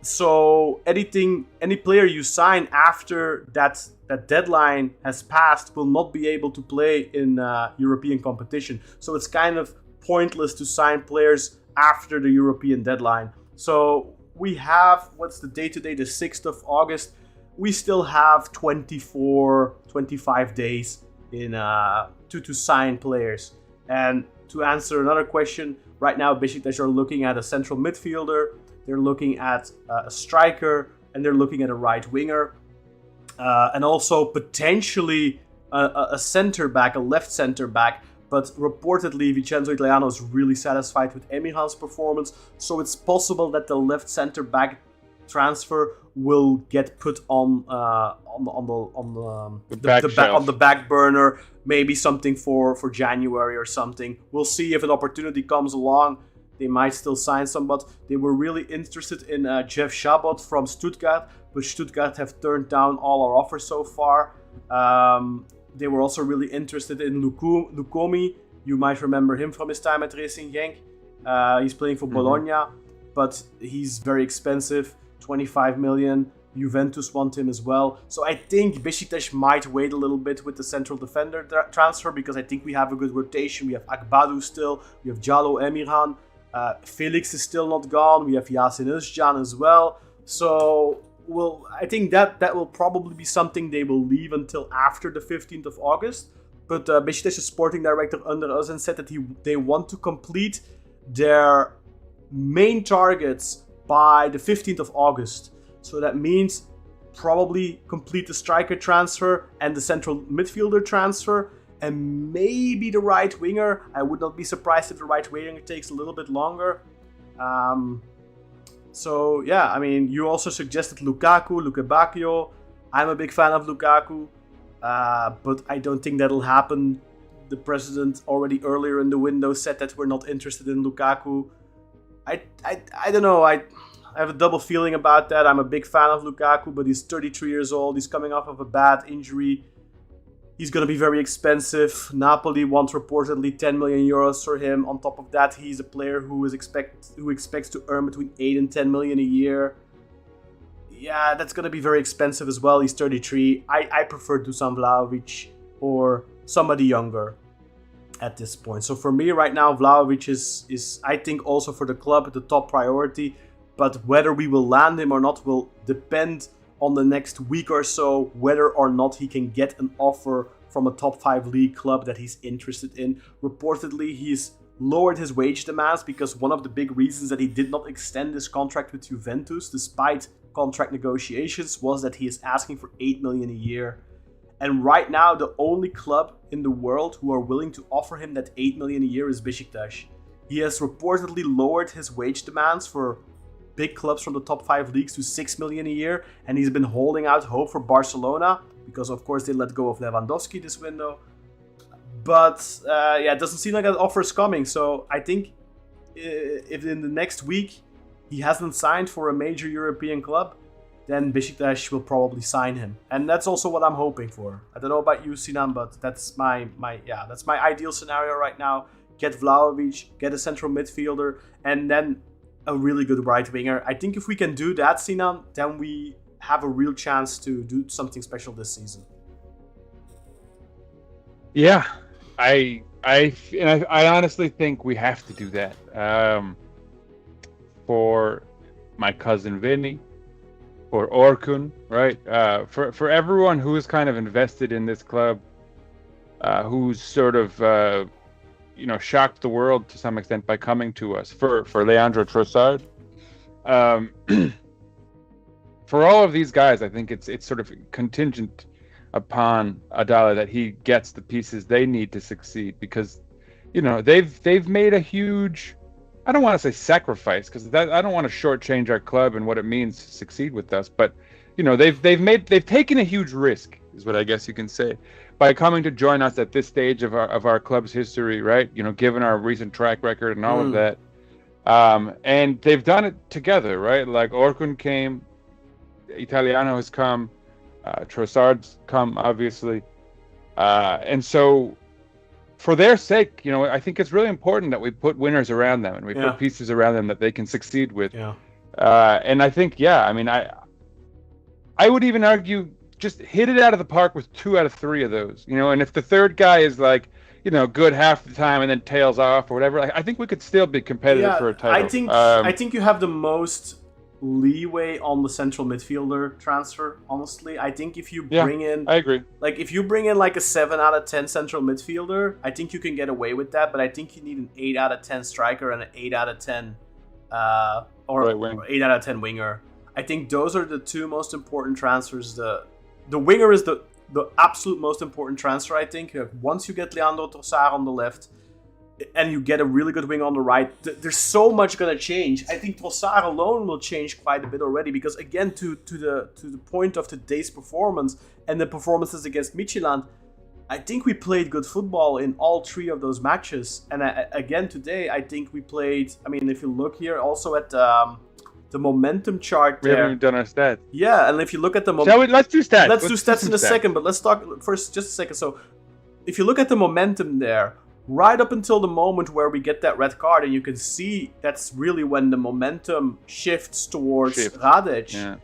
So any player you sign after that deadline has passed will not be able to play in European competition. So it's kind of pointless to sign players after the European deadline. So we have, what's the date today? The 6th of August. We still have 24, 25 days to sign players. And to answer another question, right now Beşiktaş are looking at a central midfielder, they're looking at a striker, and they're looking at a right winger. And also potentially a center back, a left center back. But reportedly, Vincenzo Italiano is really satisfied with Emirhan's performance. So it's possible that the left center back transfer will get put on the back burner. Maybe something for January or something. We'll see if an opportunity comes along. They might still sign some, but they were really interested in Jeff Chabot from Stuttgart, but Stuttgart have turned down all our offers so far. They were also really interested in Lukomi. You might remember him from his time at Racing Genk. He's playing for Bologna, but he's very expensive, 25 million. Juventus want him as well. So I think Beşiktaş might wait a little bit with the central defender transfer, because I think we have a good rotation. We have Akbadu still, we have Jallo Emirhan. Felix is still not gone. We have Yasin Özcan as well. So I think that will probably be something they will leave until after the 15th of August. But Beşiktaş's sporting director Under Özen said that they want to complete their main targets by the 15th of August. So that means probably complete the striker transfer and the central midfielder transfer, and maybe the right winger. I would not be surprised if the right winger takes a little bit longer. So yeah, I mean, you also suggested Luke Bacchio. I'm a big fan of Lukaku, but I don't think that'll happen. The president already earlier in the window said that we're not interested in Lukaku. I don't know. I have a double feeling about that. I'm a big fan of Lukaku, but he's 33 years old. He's coming off of a bad injury. He's going to be very expensive. Napoli want reportedly 10 million euros for him. On top of that, he's a player who expects to earn between 8 and 10 million a year. Yeah, that's going to be very expensive as well. He's 33. I prefer Dusan Vlahovic or somebody younger at this point. So for me right now, Vlahovic is I think also for the club the top priority. But whether we will land him or not will depend on the next week or so, whether or not he can get an offer from a top 5 league club that he's interested in. Reportedly, he's lowered his wage demands because one of the big reasons that he did not extend his contract with Juventus, despite contract negotiations, was that he is asking for 8 million a year. And right now, the only club in the world who are willing to offer him that 8 million a year is Beşiktaş. He has reportedly lowered his wage demands for big clubs from the top 5 leagues to 6 million a year, and he's been holding out hope for Barcelona because of course they let go of Lewandowski this window. But it doesn't seem like that offer is coming. So I think if in the next week he hasn't signed for a major European club, then Beşiktaş will probably sign him, and that's also what I'm hoping for. I don't know about you, Sinan, but that's my ideal scenario right now. Get Vlahovic, get a central midfielder, and then a really good right winger. I think if we can do that, Sinan, then we have a real chance to do something special this season. Yeah, I honestly think we have to do that. For my cousin Vinny, for Orkun, right? For everyone who is kind of invested in this club, who's sort of shocked the world to some extent by coming to us. For Leandro Trossard, for all of these guys, I think it's sort of contingent upon Adala that he gets the pieces they need to succeed, because they've made a huge, I don't want to say sacrifice, because I don't want to shortchange our club and what it means to succeed with us, but they've taken a huge risk, is what I guess you can say, by coming to join us at this stage of our club's history, right? Given our recent track record and all of that. And they've done it together, right? Like Orkun came, Italiano has come, Trossard's come, obviously. And so for their sake, I think it's really important that we put winners around them and we put pieces around them that they can succeed with. Yeah. And I think, I would even argue, just hit it out of the park with 2 out of 3 of those, and if the third guy is like, good half the time and then tails off or whatever, I think we could still be competitive for a title. I think you have the most leeway on the central midfielder transfer, honestly. I think if you bring in, I agree. Like if you bring in like a 7 out of 10 central midfielder, I think you can get away with that, but I think you need an 8 out of 10 striker and an 8 out of 10 or 8 out of 10 winger. I think those are the 2 most important transfers. The winger is the absolute most important transfer, I think. Once you get Leandro Trossard on the left and you get a really good winger on the right, there's so much going to change. I think Trossard alone will change quite a bit already, because again, to the point of today's performance and the performances against Midtjylland, I think we played good football in all 3 of those matches. And again today, I think we played, if you look here also at the momentum chart there. We haven't even done our stats. Yeah, and if you look at the momentum... Let's do stats. Let's do stats in a second, but let's talk first just a second. So, if you look at the momentum there, right up until the moment where we get that red card, and you can see that's really when the momentum shifts towards Hradec. Yeah.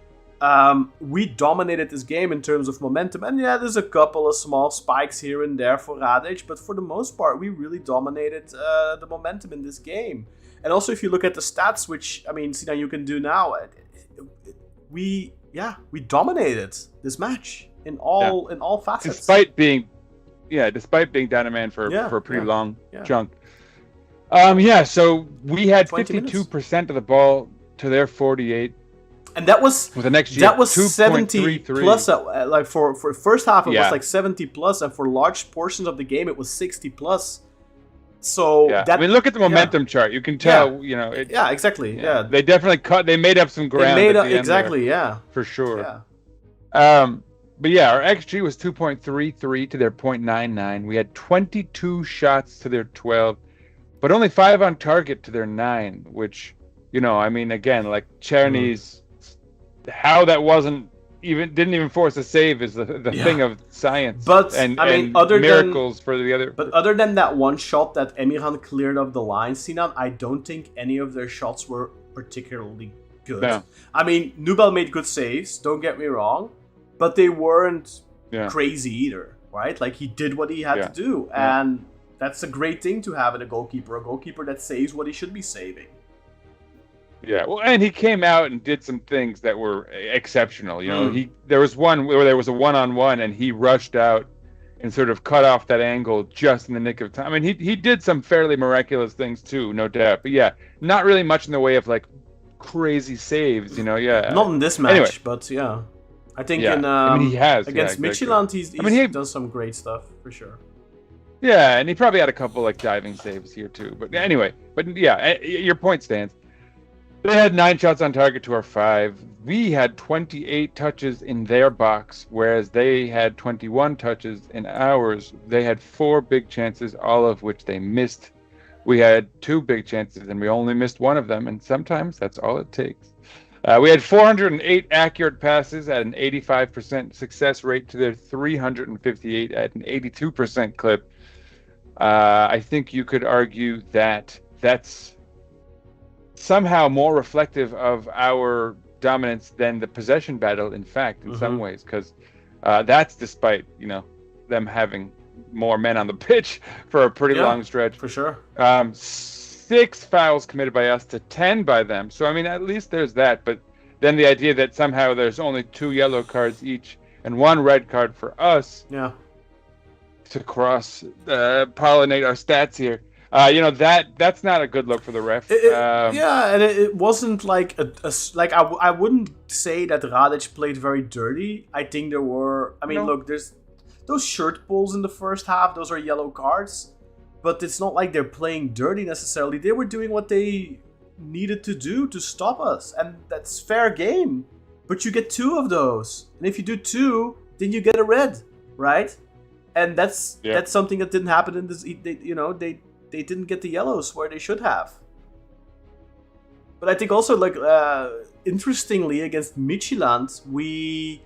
We dominated this game in terms of momentum, and there's a couple of small spikes here and there for Hradec, but for the most part, we really dominated the momentum in this game. And also, if you look at the stats, which Sinan, you can do now, we dominated this match in all facets. Despite being down a man for a pretty long chunk. So we had 52% of the ball to their 48. And that was with the next that was 70 plus. Like for first half, it was like 70 plus, and for large portions of the game, it was 60 plus. So Yeah, that, I mean, look at the momentum chart. You can tell, yeah, exactly. Yeah, they definitely they made up some ground. they made at up the end exactly. there, Yeah, for sure. yeah. But yeah, our XG was 2.33 to their 0.99. We had 22 shots to their 12, but only 5 on target to their 9, which, I mean, again, like Czerny's, how that didn't even force a save is the thing of science. But and other miracles for the other. But other than that one shot that Emirhan cleared off the line, Sinan, I don't think any of their shots were particularly good. No. I mean, Nubel made good saves, don't get me wrong, but they weren't crazy either, right? Like, he did what he had to do, and that's a great thing to have in a goalkeeper that saves what he should be saving. Yeah, well, and he came out and did some things that were exceptional. There was one where there was a one-on-one, and he rushed out and sort of cut off that angle just in the nick of time. I mean, he did some fairly miraculous things too, no doubt. But yeah, not really much in the way of like crazy saves, Yeah, not in this match, anyway. But yeah, I think he has against Midtjylland, he's done some great stuff for sure. Yeah, and he probably had a couple like diving saves here too. But anyway, yeah, your point stands. They had 9 shots on target to our 5. We had 28 touches in their box, whereas they had 21 touches in ours. They had 4 big chances, all of which they missed. We had 2 big chances, and we only missed one of them, and sometimes that's all it takes. We had 408 accurate passes at an 85% success rate to their 358 at an 82% clip. I think you could argue that that's somehow more reflective of our dominance than the possession battle, in fact, in some ways, because that's despite them having more men on the pitch for a pretty long stretch. For sure. 6 fouls committed by us to 10 by them. So I mean, at least there's that. But then the idea that somehow there's only 2 yellow cards each and 1 red card for us. Yeah. To cross pollinate our stats here. That's not a good look for the ref. And it wasn't like I wouldn't say that Hradec played very dirty. I think there were. I mean, look, there's those shirt pulls in the first half. Those are yellow cards, but it's not like they're playing dirty necessarily. They were doing what they needed to do to stop us, and that's fair game. But you get 2 of those, and if you do 2, then you get a red, right? And that's something that didn't happen in this. They didn't get the yellows where they should have. But I think also, interestingly, against Midtjylland, we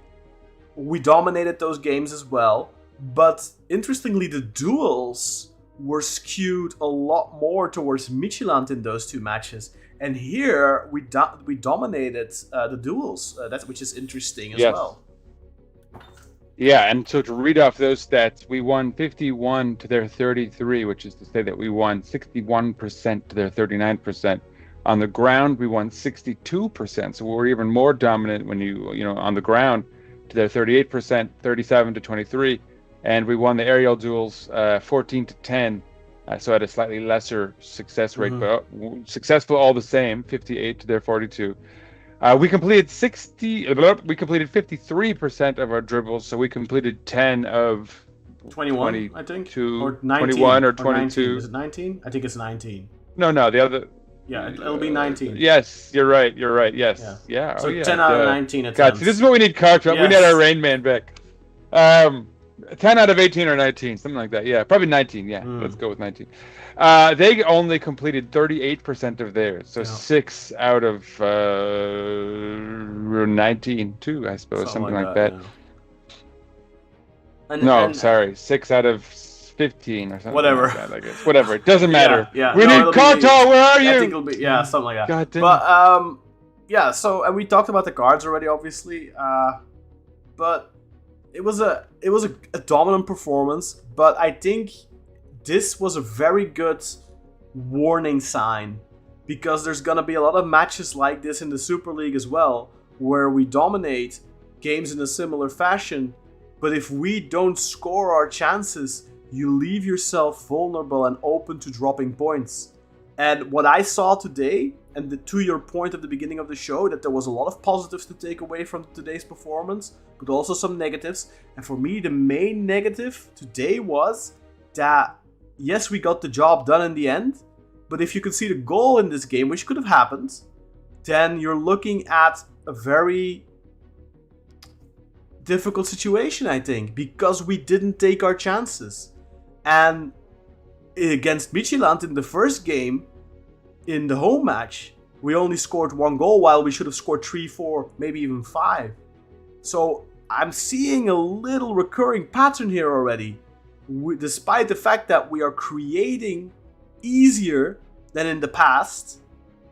dominated those games as well. But interestingly, the duels were skewed a lot more towards Midtjylland in those 2 matches. And here, we dominated the duels, which is interesting as well. Yeah, and so to read off those stats, we won 51 to their 33, which is to say that we won 61% to their 39%. On the ground, we won 62%, so we were even more dominant when on the ground to their 38%, 37 to 23, and we won the aerial duels 14 to 10, so at a slightly lesser success rate, but successful all the same, 58 to their 42. We completed 53% of our dribbles, so we completed 10 of 21, I think, or 19, 21 or 22. 19. Is it 19? I think it's 19. No, the other. Yeah, it'll be 19. Yes, you're right. Yes. Yeah. So 10 out of 19 attempts. God, see, this is what we need, Carter. Yes. We need our Rain Man back. 10 out of 18 or 19, something like that. Yeah, probably 19. Yeah, let's go with 19. They only completed 38% of theirs, so 6 out of 19 too, I suppose, something like that. Yeah. Sorry, 6 out of 15 or something. Whatever. Like that, I guess. Whatever. It doesn't matter. Yeah. We need Carter. Where are you? I think it'll be something like that. God damn. But so, and we talked about the cards already, obviously. But it was a dominant performance, but I think this was a very good warning sign, because there's gonna be a lot of matches like this in the Super League as well, where we dominate games in a similar fashion, but if we don't score our chances, you leave yourself vulnerable and open to dropping points. And what I saw today, and to your point at the beginning of the show, that there was a lot of positives to take away from today's performance, but also some negatives. And for me, the main negative today was that yes, we got the job done in the end, but if you concede a goal in this game, which could have happened, then you're looking at a very difficult situation, I think, because we didn't take our chances. And against Midtjylland in the first game, in the home match, we only scored 1 goal while we should have scored 3, 4, maybe even 5. So I'm seeing a little recurring pattern here already. Despite the fact that we are creating easier than in the past,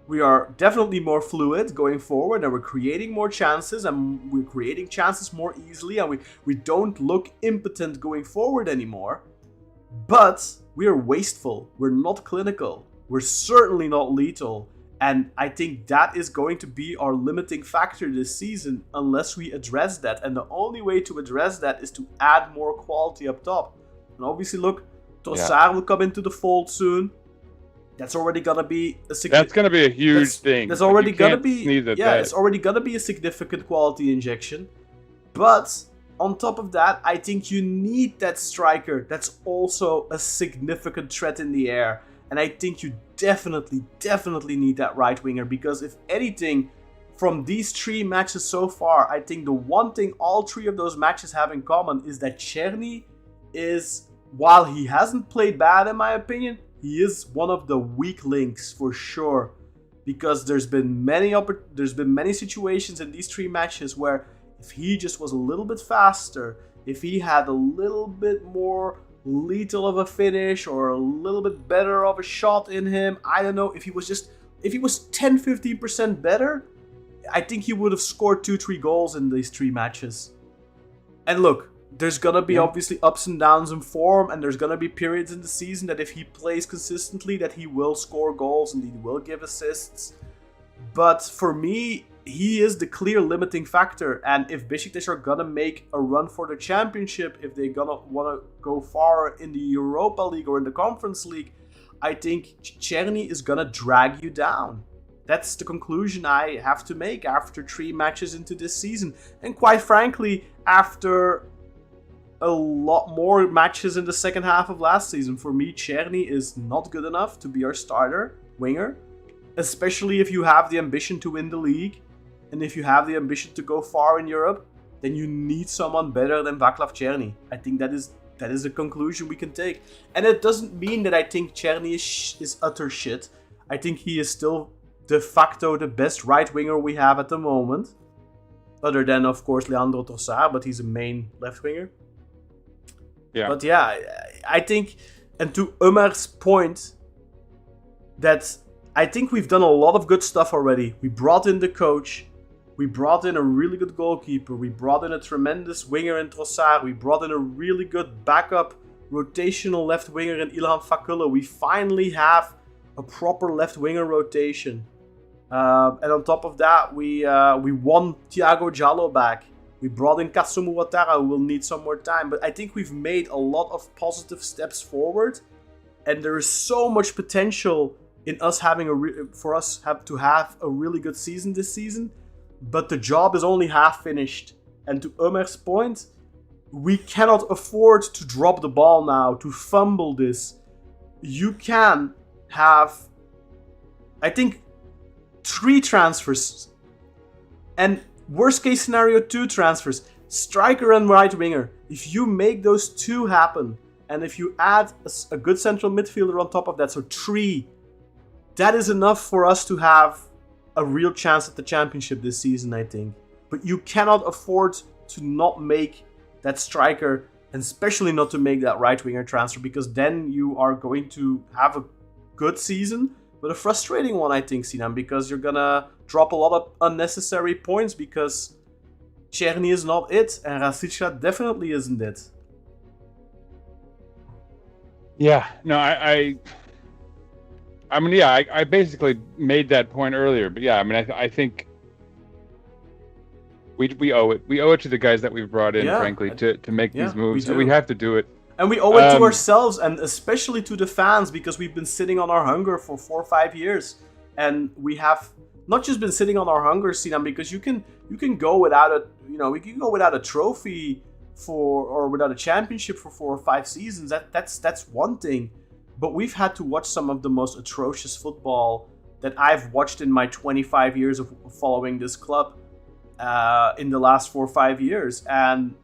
we are definitely more fluid going forward, and we're creating more chances, and we're creating chances more easily, and we don't look impotent going forward anymore. But we are wasteful. We're not clinical. We're certainly not lethal. And I think that is going to be our limiting factor this season unless we address that. And the only way to address that is to add more quality up top. And obviously, look, Trossard will come into the fold soon. That's already gonna be a That's gonna be a huge thing. That's already gonna be it's already gonna be a significant quality injection. But on top of that, I think you need that striker that's also a significant threat in the air. And I think you definitely need that right winger, because if anything, from these 3 matches so far, I think the one thing all 3 of those matches have in common is that Černý is, while he hasn't played bad in my opinion, he is one of the weak links for sure. Because there's been many situations in these 3 matches where if he just was a little bit faster, if he had a little bit more lethal of a finish or a little bit better of a shot in him, I don't know, if he was 10-15% better, I think he would have scored 2-3 goals in these 3 matches. And look, there's gonna be obviously ups and downs in form, and there's gonna be periods in the season that if he plays consistently, that he will score goals and he will give assists. But for me, he is the clear limiting factor. And if Beşiktaş are gonna make a run for the championship, if they're gonna wanna go far in the Europa League or in the Conference League, I think Černý is gonna drag you down. That's the conclusion I have to make after 3 matches into this season. And quite frankly, after a lot more matches in the second half of last season, for me, Černý is not good enough to be our starter winger. Especially if you have the ambition to win the league. And if you have the ambition to go far in Europe, then you need someone better than Václav Černý. I think that is a conclusion we can take. And it doesn't mean that I think Černý is utter shit. I think he is still de facto the best right winger we have at the moment. Other than, of course, Leandro Trossard, but he's a main left winger. Yeah. But yeah, I think, and to Ömer's point, that I think we've done a lot of good stuff already. We brought in the coach. We brought in a really good goalkeeper. We brought in a tremendous winger in Trossard. We brought in a really good backup rotational left winger in Ilhan Fakılı. We finally have a proper left winger rotation. And on top of that, we won Thiago Jallo back. We brought in Kassoum Ouattara, who will need some more time. But I think we've made a lot of positive steps forward. And there is so much potential in us having to have a really good season this season. But the job is only half finished. And to Ömer's point, we cannot afford to drop the ball now, to fumble this. You can have, I think, 3 transfers. And worst case scenario, 2 transfers. Striker and right winger. If you make those 2 happen, and if you add a good central midfielder on top of that, so 3, that is enough for us to have a real chance at the championship this season, I think. But you cannot afford to not make that striker, and especially not to make that right winger transfer, because then you are going to have a good season, but a frustrating one, I think, Sinan, because you're gonna drop a lot of unnecessary points because Černý is not it, and Rashica definitely isn't it. Yeah, no, I basically made that point earlier, but yeah, I mean, I think we owe it. We owe it to the guys that we've brought in, frankly, to make these moves. We have to do it. And we owe it to ourselves, and especially to the fans, because we've been sitting on our hunger for 4 or 5 years. And we have not just been sitting on our hunger, Sinan, because you can go without a trophy or without a championship for 4 or 5 seasons. That's one thing. but we've had to watch some of the most atrocious football that I've watched in my 25 years of following this club in the last 4 or 5 years. And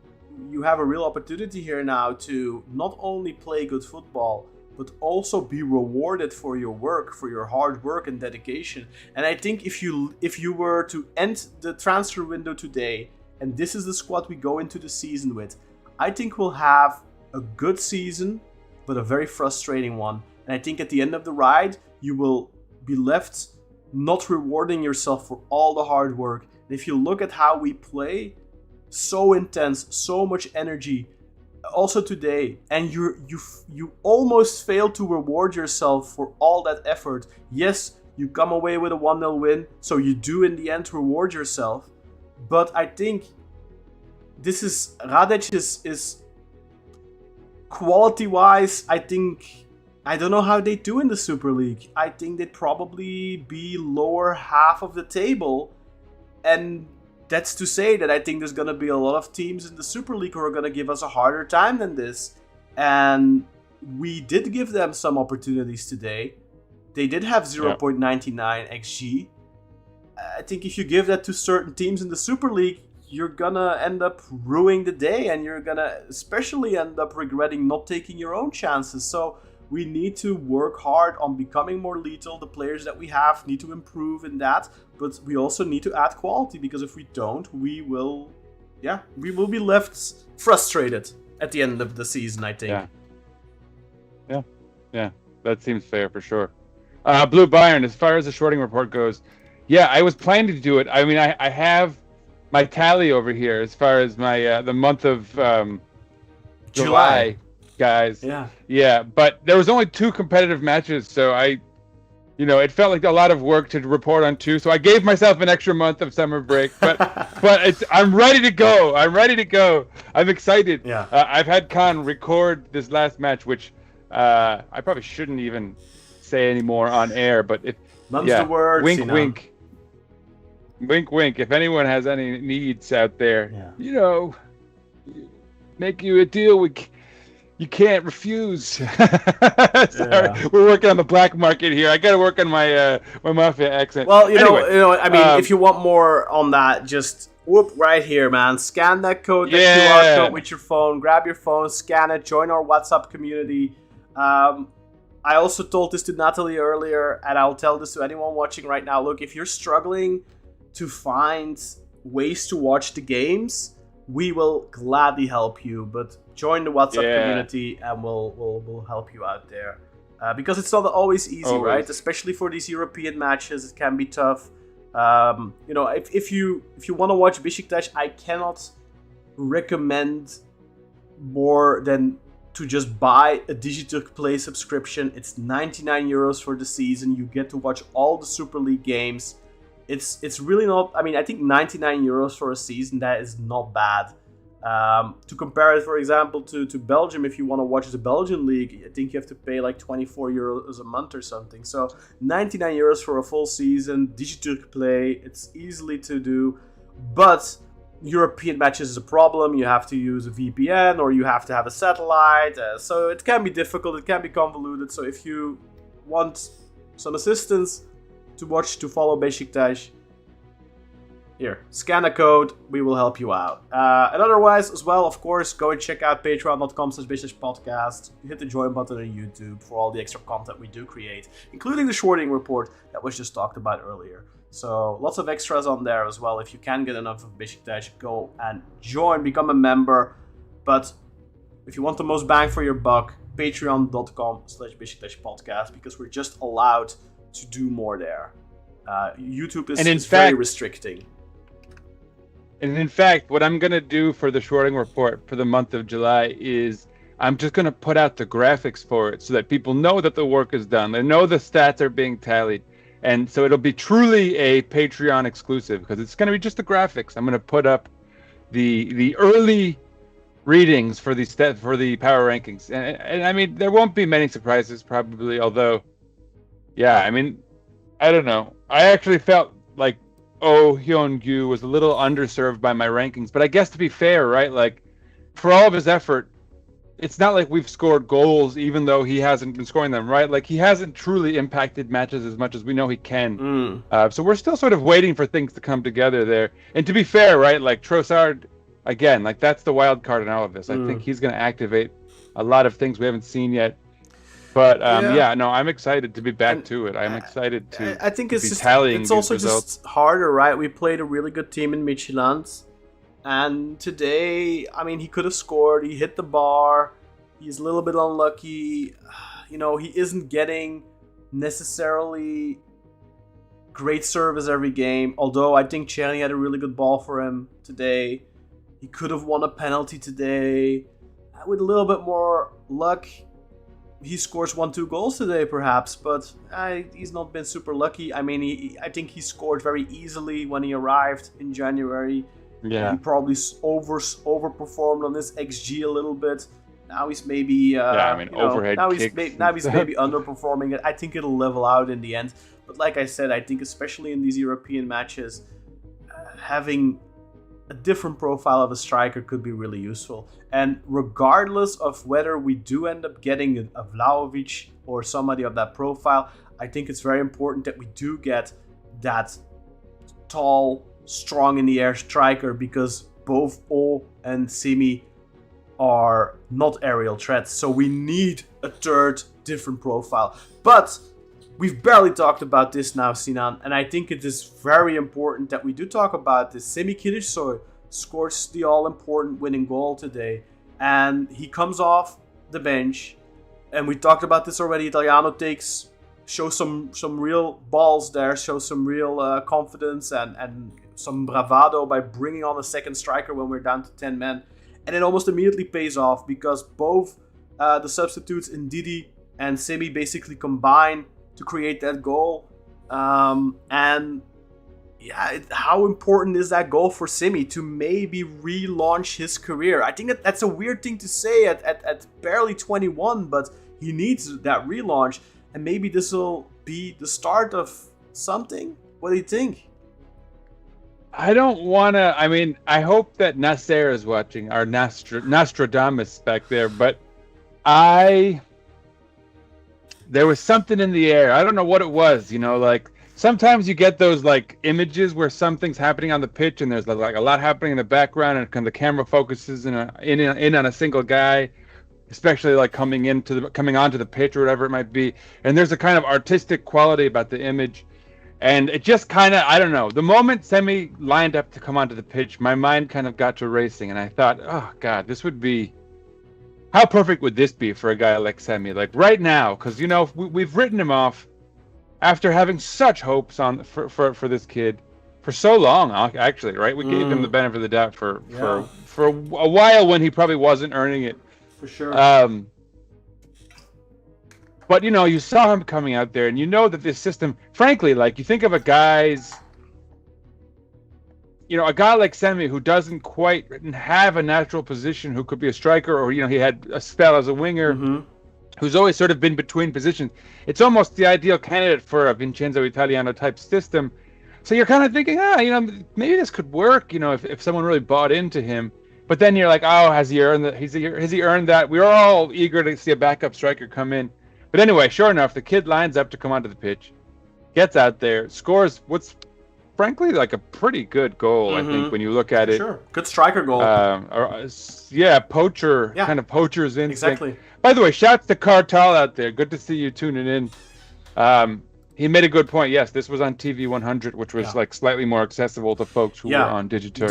you have a real opportunity here now to not only play good football, but also be rewarded for your work, for your hard work and dedication. And I think if you were to end the transfer window today, and this is the squad we go into the season with, I think we'll have a good season, but a very frustrating one. And I think at the end of the ride, you will be left not rewarding yourself for all the hard work. And if you look at how we play, so intense, so much energy, also today, and you almost fail to reward yourself for all that effort. Yes, you come away with a 1-0 win, so you do in the end reward yourself. But I think this is Hradec is quality-wise, I don't know how they do in the Super League. I think they'd probably be lower half of the table, and that's to say that I think there's going to be a lot of teams in the Super League who are going to give us a harder time than this. And we did give them some opportunities today. They did have 0.99 XG. I think if you give that to certain teams in the Super League, you're going to end up ruining the day, and you're going to especially end up regretting not taking your own chances. So we need to work hard on becoming more lethal. The players that we have need to improve in that, but we also need to add quality, because if we don't, we will be left frustrated at the end of the season, I think. Yeah, that seems fair for sure. Blue Bayern, as far as the shorting report goes, yeah, I was planning to do it. I mean, I have my tally over here as far as my the month of July. Guys. Yeah, but there was only 2 competitive matches, so it felt like a lot of work to report on 2, so I gave myself an extra month of summer break, but I'm ready to go. I'm excited. Yeah. I've had Khan record this last match, which I probably shouldn't even say anymore on air, but the words, wink. If anyone has any needs out there, make you a deal you can't refuse. Sorry, we're working on the black market here. I got to work on my my mafia accent. Well, if you want more on that, just whoop right here, man. Scan that code, that QR code with your phone. Grab your phone, scan it, join our WhatsApp community. I also told this to Natalie earlier, and I'll tell this to anyone watching right now. Look, if you're struggling to find ways to watch the games, we will gladly help you. But join the WhatsApp community, and we'll help you out there. Because it's not always easy, right? Especially for these European matches, it can be tough. If you want to watch Beşiktaş, I cannot recommend more than to just buy a Digital Play subscription. It's 99 euros for the season. You get to watch all the Super League games. It's really not. I mean, I think 99 euros for a season, that is not bad. To compare it, for example, to Belgium, if you want to watch the Belgian league, I think you have to pay like 24 euros a month or something. So 99 euros for a full season, Digital Play, it's easily to do. But European matches is a problem. You have to use a VPN, or you have to have a satellite. So it can be difficult, it can be convoluted. So if you want some assistance to follow Beşiktaş, here, scan a code, we will help you out. And otherwise, as well, of course, go and check out patreon.com/BeşiktaşPodcast. Hit the join button on YouTube for all the extra content we do create, including the shorting report that was just talked about earlier. So lots of extras on there as well. If you can get enough of Beşiktaş, go and join, become a member. But if you want the most bang for your buck, patreon.com/BeşiktaşPodcast, because we're just allowed to do more there. YouTube is very restricting. And in fact, what I'm going to do for the shorting report for the month of July is I'm just going to put out the graphics for it so that people know that the work is done. They know the stats are being tallied. And so it'll be truly a Patreon exclusive, because it's going to be just the graphics. I'm going to put up the early readings for the power rankings. And I mean, there won't be many surprises probably, although, I mean, I don't know. I actually felt like Oh Hyun-gyu was a little underserved by my rankings, but I guess to be fair, right? Like, for all of his effort, it's not like we've scored goals even though he hasn't been scoring them, right? Like he hasn't truly impacted matches as much as we know he can. So we're still sort of waiting for things to come together there. And to be fair, right, like Trossard, again, like that's the wild card in all of this. I think he's going to activate a lot of things we haven't seen yet. But no, I'm excited to be back to it. I'm excited to. I think it's be just tallying it's these also results. just harder, right? We played a really good team in Midtjylland, and today, I mean, he could have scored. He hit the bar. He's a little bit unlucky. You know, he isn't getting necessarily great service every game. Although I think Czerny had a really good ball for him today. He could have won a penalty today. With a little bit more luck, he scores 1-2 goals today, perhaps, but he's not been super lucky. I mean, I think he scored very easily when he arrived in January. Yeah, he probably overperformed on his XG a little bit. Now he's maybe overhead kicks. Now he's maybe underperforming it. I think it'll level out in the end. But like I said, I think especially in these European matches, having a different profile of a striker could be really useful. And regardless of whether we do end up getting a Vlahovic or somebody of that profile, I think it's very important that we do get that tall, strong in the air striker, because both O and Semih are not aerial threats. So we need a third different profile. But we've barely talked about this now, Sinan, and I think it is very important that we do talk about this. Semih Kılıçsoy scores the all-important winning goal today, and he comes off the bench, and we talked about this already. Italiano shows some real balls there, shows some real confidence and some bravado by bringing on a second striker when we're down to 10 men, and it almost immediately pays off because both the substitutes Ndidi and Semih basically combine to create that goal. And yeah, how important is that goal for Semih to maybe relaunch his career? I think that's a weird thing to say at barely 21, but he needs that relaunch, and maybe this will be the start of something. What do you think? I don't want to. I mean, I hope that Nasser is watching, our Nostradamus back there, but there was something in the air. I don't know what it was, you know, like sometimes you get those like images where something's happening on the pitch and there's like a lot happening in the background and the camera focuses in on a single guy, especially like coming onto the pitch or whatever it might be. And there's a kind of artistic quality about the image. And it just kind of, I don't know, the moment Semih lined up to come onto the pitch, my mind kind of got to racing and I thought, oh God, this would be, how perfect would this be for a guy like Semih? Like right now, because, you know, we've written him off after having such hopes for this kid for so long, actually, right? We gave him the benefit of the doubt for a while when he probably wasn't earning it. For sure. But, you know, you saw him coming out there and you know that this system, frankly, like you think of a guy like Semih who doesn't quite have a natural position, who could be a striker, or, you know, he had a spell as a winger, who's always sort of been between positions. It's almost the ideal candidate for a Vincenzo Italiano type system. So you're kind of thinking, you know, maybe this could work, you know, if someone really bought into him. But then you're like, oh, has he earned that? Has he earned that? We were all eager to see a backup striker come in. But anyway, sure enough, the kid lines up to come onto the pitch, gets out there, scores what's frankly like a pretty good goal, I think, when you look at it. Sure, good striker goal. Poacher, kind of poacher's instinct. Exactly. By the way, shouts to Cartal out there. Good to see you tuning in. He made a good point. Yes, this was on TV 100, which was like slightly more accessible to folks who were on Digiturk.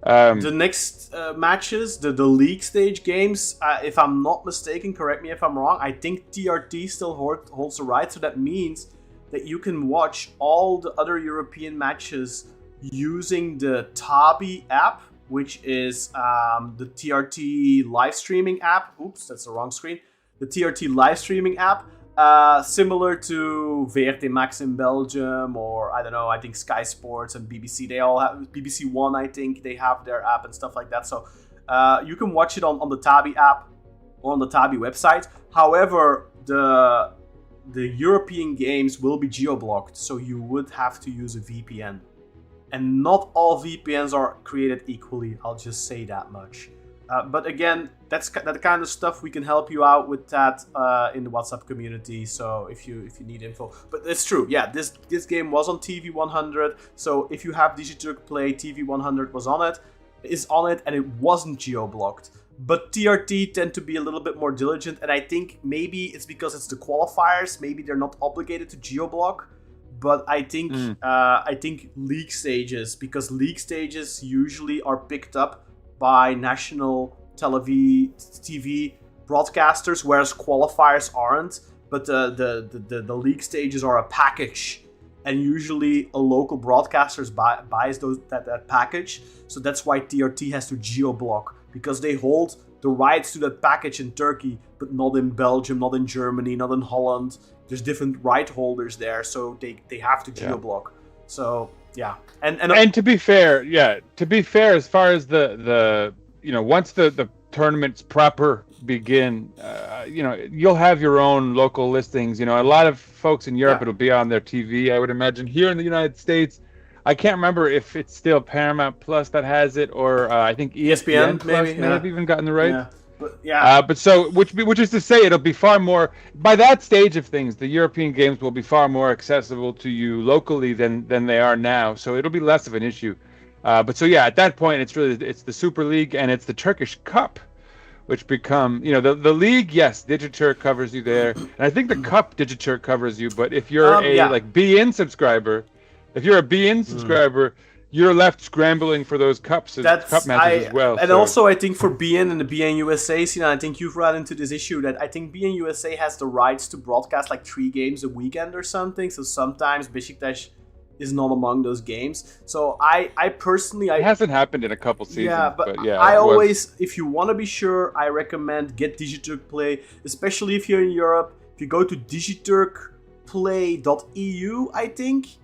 The next matches, the league stage games, if I'm not mistaken, correct me if I'm wrong, I think TRT still holds the right, so that means that you can watch all the other European matches using the Tabi app, which is the TRT live streaming app. Oops, that's the wrong screen. The TRT live streaming app, similar to VRT Max in Belgium, or I don't know, I think Sky Sports and BBC, they all have, BBC One, I think they have their app and stuff like that. So you can watch it on the Tabi app or on the Tabi website. However, the European games will be geo-blocked, so you would have to use a VPN. And not all VPNs are created equally, I'll just say that much. But again, that's that kind of stuff we can help you out with that in the WhatsApp community. So if you need info, but it's true. Yeah, this game was on TV 100. So if you have Digiturk Play, TV 100 is on it, and it wasn't geo-blocked. But TRT tend to be a little bit more diligent, and I think maybe it's because it's the qualifiers. Maybe they're not obligated to geo-block. But I think league stages, because league stages usually are picked up by national TV broadcasters, whereas qualifiers aren't. But the league stages are a package, and usually a local broadcaster buys that package. So that's why TRT has to geo-block, because they hold the rights to that package in Turkey, but not in Belgium, not in Germany, not in Holland. There's different right holders there, so they have to geo-block. So yeah, and to be fair, as far as the once the tournaments proper begin, you'll have your own local listings. A lot of folks in Europe, it'll be on their TV, I would imagine. Here in the United States, I can't remember if it's still Paramount Plus that has it, or I think ESPN maybe may have even gotten the rights. But so which is to say, it'll be far more, by that stage of things, the European games will be far more accessible to you locally than they are now. So it'll be less of an issue. But at that point, it's the Super League and it's the Turkish Cup, which become, the league, yes, Digiturk covers you there, and I think the Cup Digiturk covers you. But if you're a BN subscriber, you're left scrambling for those cup matches as well. And also, I think for BN and the BN USA, I think you've run into this issue that I think BN USA has the rights to broadcast like 3 games a weekend or something. So sometimes Beşiktaş is not among those games. So I personally... It hasn't happened in a couple seasons. Yeah, but I always, if you want to be sure, I recommend get Digiturk Play, especially if you're in Europe. If you go to digiturkplay.eu, I think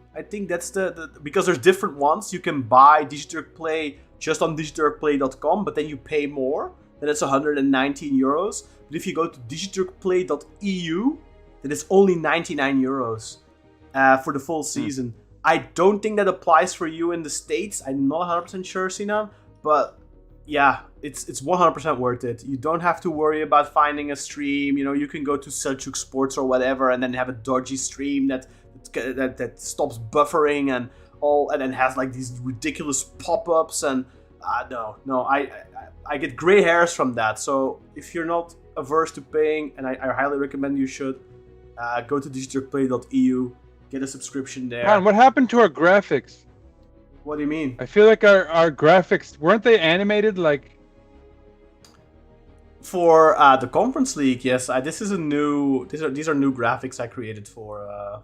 that's the because there's different ones. You can buy Digiturk Play just on digiturkplay.com, but then you pay more. Then it's 119 euros. But if you go to digiturkplay.eu, then it's only 99 euros for the full season. I don't think that applies for you in the States. I'm not 100% sure, Sinan. But yeah, it's 100% worth it. You don't have to worry about finding a stream. You can go to Selçuk Sports or whatever and then have a dodgy stream that stops buffering and then has like these ridiculous pop-ups and I get gray hairs from that. So if you're not averse to paying, and I highly recommend you should, go to digiturkplay.eu, get a subscription there. Man, what happened to our graphics? What do you mean? I feel like our graphics, weren't they animated like? For the Conference League, yes. These are new graphics I created for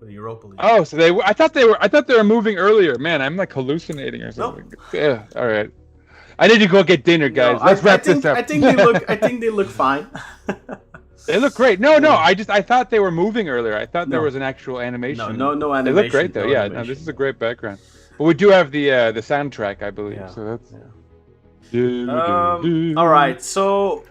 the Europa League. Oh, so I thought they were moving earlier. Man, I'm like hallucinating or something. Nope. Yeah, all right. I need to go get dinner, guys. Let's wrap this up. I think they look fine. They look great. No. I thought they were moving earlier. I thought there was an actual animation. No animation. They look great though. No, this is a great background. But we do have the soundtrack, I believe. Yeah. So that's. Yeah. All right, so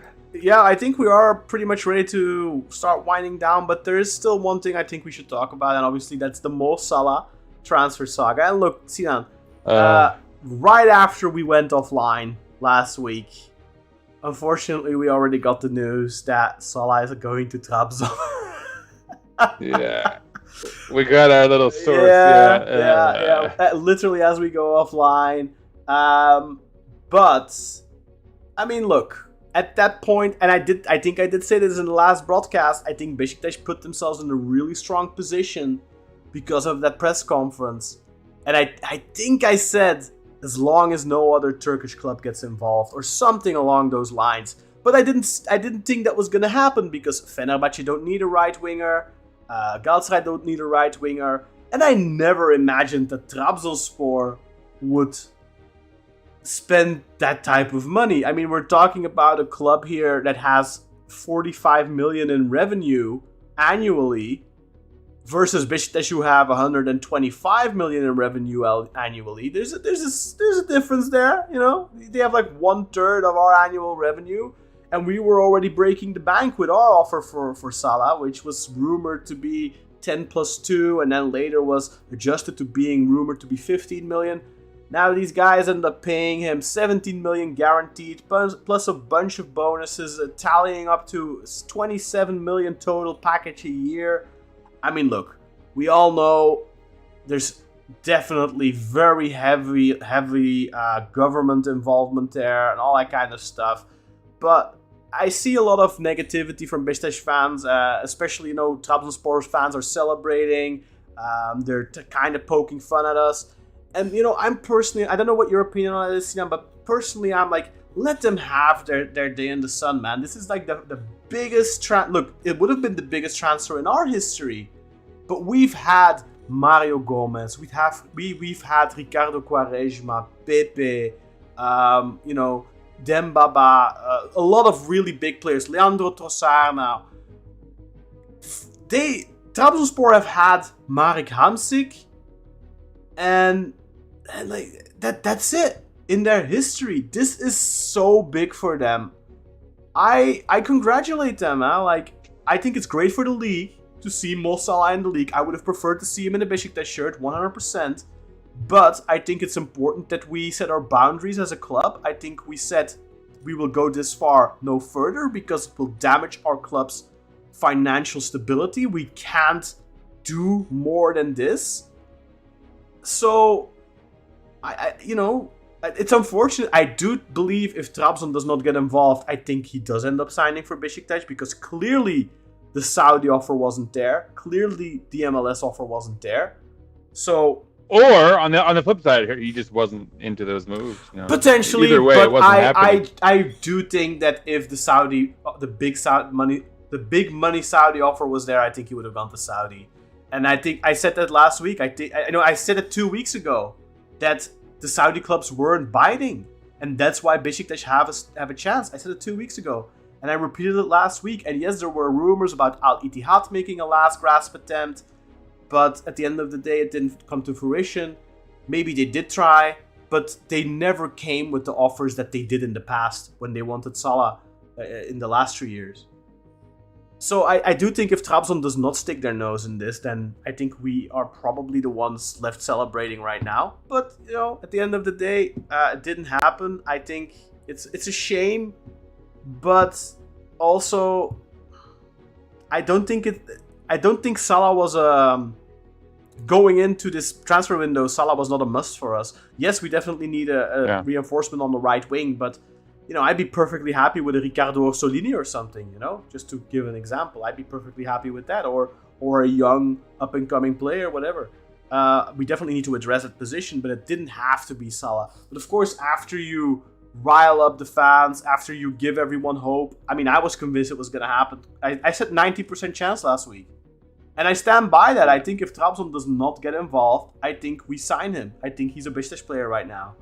I think we are pretty much ready to start winding down, but there is still one thing I think we should talk about, and obviously that's the Mo Salah transfer saga. And look, Sinan, right after we went offline last week, unfortunately we already got the news that Salah is going to Trabzon. Yeah. We got our little source. Yeah. Literally as we go offline. But, I mean, look, at that point, and I think I did say this in the last broadcast, I think Beşiktaş put themselves in a really strong position because of that press conference. And I think I said, as long as no other Turkish club gets involved, or something along those lines. But I didn't think that was going to happen, because Fenerbahçe don't need a right winger, Galatasaray don't need a right winger, and I never imagined that Trabzonspor would spend that type of money. I mean, we're talking about a club here that has 45 million in revenue annually versus Beşiktaş, who have 125 million in revenue annually. There's a difference there, They have like 1/3 of our annual revenue, and we were already breaking the bank with our offer for Salah, which was rumored to be 10 plus 2, and then later was adjusted to being rumored to be 15 million. Now these guys end up paying him 17 million guaranteed, plus a bunch of bonuses, tallying up to 27 million total package a year. I mean, look, we all know there's definitely very heavy government involvement there and all that kind of stuff. But I see a lot of negativity from Beşiktaş fans, especially, Trabzonspor fans are celebrating. They're kind of poking fun at us. And, I'm personally, I don't know what your opinion on it is, Sinan, but personally, I'm like, let them have their day in the sun, man. This is like the biggest look, it would have been the biggest transfer in our history. But we've had Mario Gomez, we've had Ricardo Quaresma, Pepe, Dembaba, a lot of really big players, Leandro Trossard now. Trabzonspor have had Marek Hamsik, and like that's it in their history. This is so big for them. I congratulate them, man. Like, I think it's great for the league to see Mo Salah in the league. I would have preferred to see him in a Beşiktaş shirt, 100%. But I think it's important that we set our boundaries as a club. I think we said we will go this far, no further, because it will damage our club's financial stability. We can't do more than this. So, it's unfortunate. I do believe if Trabzon does not get involved, I think he does end up signing for Beşiktaş, because clearly the Saudi offer wasn't there. Clearly the MLS offer wasn't there. So, or on the flip side, he just wasn't into those moves. Potentially, either way, but it wasn't happening. I do think that if the big money Saudi offer was there, I think he would have gone to Saudi. And I think I said that last week. I said it 2 weeks ago that the Saudi clubs weren't biting, and that's why Beşiktaş have a chance. I said it 2 weeks ago, and I repeated it last week. And yes, there were rumors about Al Ittihad making a last grasp attempt, but at the end of the day, it didn't come to fruition. Maybe they did try, but they never came with the offers that they did in the past when they wanted Salah in the last 3 years. So I do think if Trabzon does not stick their nose in this, then I think we are probably the ones left celebrating right now. But, at the end of the day, it didn't happen. I think it's a shame, but also I don't think Salah was going into this transfer window. Salah was not a must for us. Yes, we definitely need a reinforcement on the right wing, but I'd be perfectly happy with a Ricardo Orsolini or something, just to give an example. I'd be perfectly happy with that, or a young up-and-coming player, whatever. We definitely need to address that position, but it didn't have to be Salah. But of course, after you rile up the fans, after you give everyone hope, I was convinced it was going to happen. I said 90% chance last week. And I stand by that. I think if Trabzon does not get involved, I think we sign him. I think he's a Beşiktaş player right now.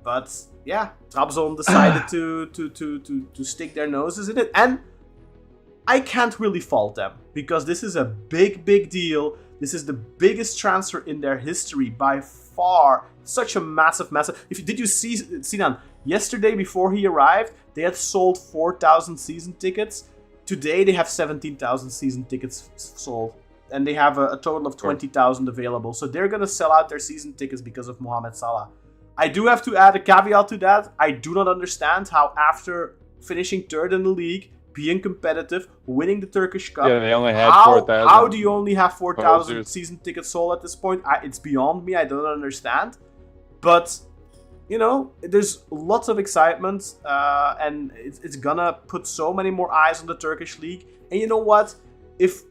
But yeah, Trabzon decided to stick their noses in it, and I can't really fault them, because this is a big deal. This is the biggest transfer in their history by far. Such a massive. Did you see Sinan? Yesterday, before he arrived, they had sold 4,000 season tickets. Today, they have 17,000 season tickets sold, and they have a total of 20,000 available. So they're gonna sell out their season tickets because of Mohamed Salah. I do have to add a caveat to that. I do not understand how, after finishing third in the league, being competitive, winning the Turkish Cup, they only had 4,000. How do you only have 4,000 season tickets sold at this point? It's beyond me. I don't understand. But, there's lots of excitement, and it's gonna put so many more eyes on the Turkish league. And you know what? If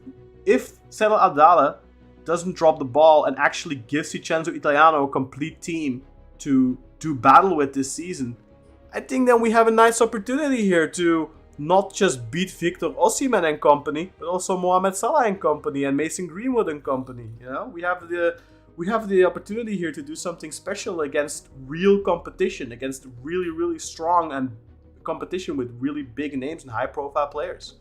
Serdar Adalı doesn't drop the ball and actually gives Vincenzo Italiano a complete team to do battle with this season, I think then we have a nice opportunity here to not just beat Victor Osimhen and company, but also Mohamed Salah and company, and Mason Greenwood and company. We have the opportunity here to do something special against real competition, against really strong and competition with really big names and high profile players.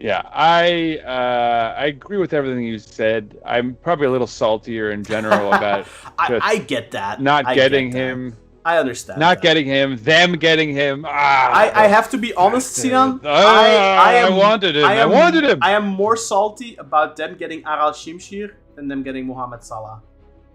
Yeah, I agree with everything you said. I'm probably a little saltier in general about I get that. Not getting him. I understand. Not getting him. Them getting him. I have to be honest, Sinan. I wanted him. I wanted him. I am more salty about them getting Aral Şimşir than them getting Mohamed Salah.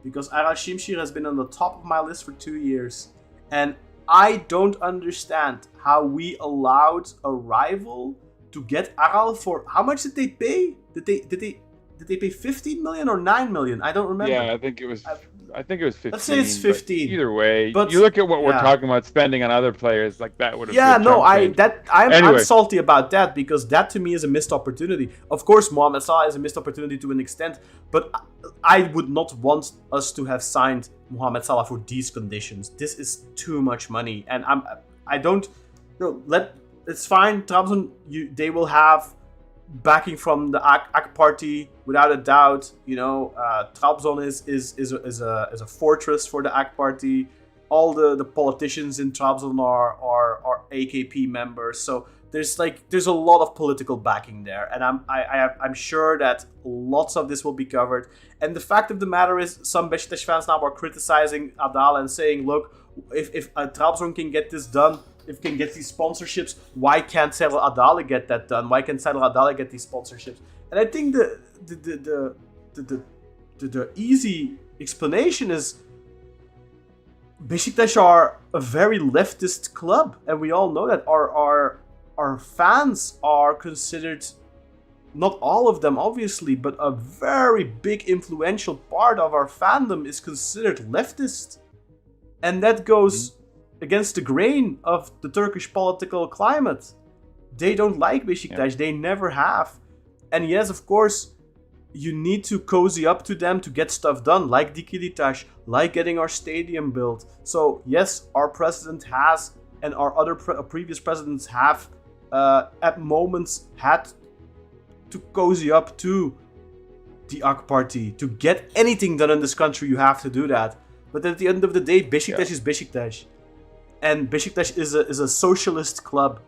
because Aral Şimşir has been on the top of my list for 2 years. And I don't understand how we allowed a rival to get Aral for... How much did they pay? Did they pay 15 million or 9 million? I don't remember. Yeah, I think it was 15. Let's say it's 15. Either way, But, you look at what we're yeah. talking about spending on other players, like that would have Yeah, been no, chump change. I'm Anyway. salty about that, because that to me is a missed opportunity. Of course, Mohamed Salah is a missed opportunity to an extent, but I would not want us to have signed Mohamed Salah for these conditions. This is too much money, and I don't. It's fine. Trabzon, they will have backing from the AK party without a doubt. Trabzon is a fortress for the AK party. All the politicians in Trabzon are AKP members, so there's a lot of political backing there, and I'm sure that lots of this will be covered. And the fact of the matter is, some Beşiktaş fans now are criticizing Adal and saying, look, if Trabzon can get this done, if can get these sponsorships, why can't Serdar Adalı get that done? Why can't Serdar Adalı get these sponsorships? And I think the easy explanation is Beşiktaş are a very leftist club, and we all know that our fans are considered, not all of them obviously, but a very big influential part of our fandom is considered leftist, and that goes against the grain of the Turkish political climate. They don't like Beşiktaş. They never have. And yes, of course, you need to cozy up to them to get stuff done, like Dikilitaş, like getting our stadium built. So yes, our president has, and our other previous presidents have, at moments had to cozy up to the AK party. To get anything done in this country, you have to do that. But at the end of the day, Beşiktaş is Beşiktaş. And Beşiktaş is a socialist club,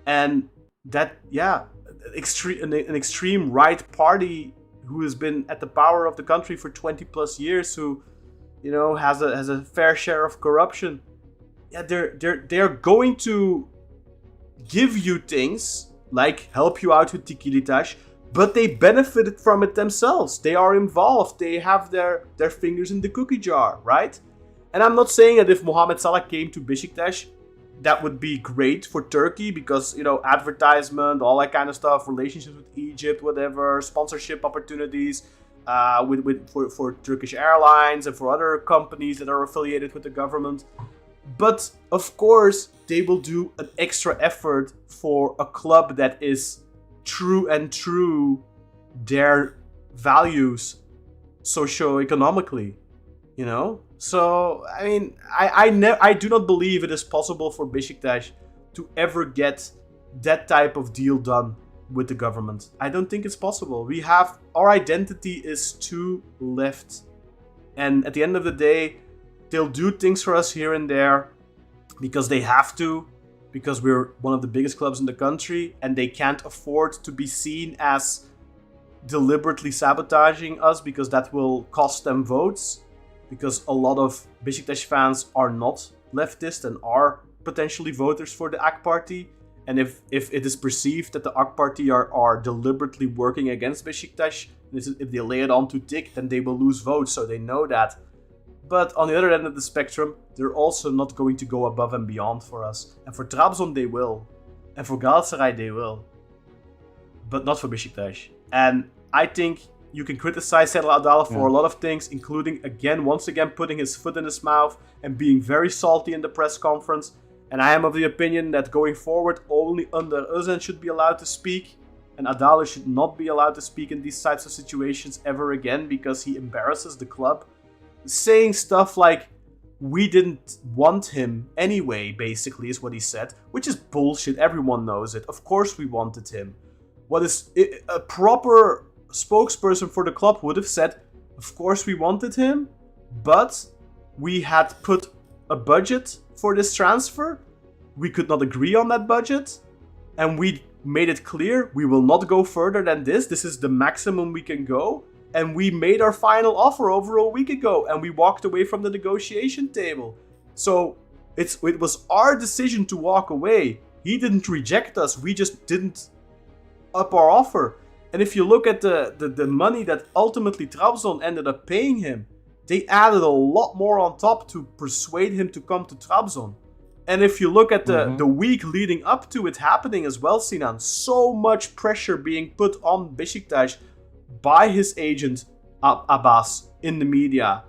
and that an extreme right party who has been at the power of the country for 20 plus years, who has a fair share of corruption. Yeah, they're going to give you things like help you out with Dikilitaş, but they benefited from it themselves. They are involved. They have their fingers in the cookie jar, right? And I'm not saying that if Mohamed Salah came to Beşiktaş, that would be great for Turkey, because, advertisement, all that kind of stuff, relationships with Egypt, whatever, sponsorship opportunities for Turkish Airlines and for other companies that are affiliated with the government. But, of course, they will do an extra effort for a club that is true their values socio-economically, So, I mean, I do not believe it is possible for Beşiktaş to ever get that type of deal done with the government. I don't think it's possible. Our identity is too left. And at the end of the day, they'll do things for us here and there because they have to, because we're one of the biggest clubs in the country, and they can't afford to be seen as deliberately sabotaging us, because that will cost them votes. Because a lot of Beşiktaş fans are not leftist and are potentially voters for the AK party. And if it is perceived that the AK party are deliberately working against Beşiktaş, if they lay it on too thick, then they will lose votes, so they know that. But on the other end of the spectrum, they're also not going to go above and beyond for us. And for Trabzon they will. And for Galatasaray they will. But not for Beşiktaş. And I think you can criticize Serdar Adalı for a lot of things, including, once again, putting his foot in his mouth and being very salty in the press conference. And I am of the opinion that going forward, only Under Özen should be allowed to speak. And Adalı should not be allowed to speak in these types of situations ever again, because he embarrasses the club. Saying stuff like, we didn't want him anyway, basically, is what he said. Which is bullshit, everyone knows it. Of course we wanted him. What is a proper spokesperson for the club would have said, of course we wanted him, but we had put a budget for this transfer. We could not agree on that budget, and we made it clear we will not go further than this. This is the maximum we can go, and we made our final offer over a week ago, and we walked away from the negotiation table. So it was our decision to walk away. He didn't reject us. We just didn't up our offer. And if you look at the money that ultimately Trabzon ended up paying him, they added a lot more on top to persuade him to come to Trabzon. And if you look at the week leading up to it happening as well, Sinan, so much pressure being put on Beşiktaş by his agent Abbas in the media,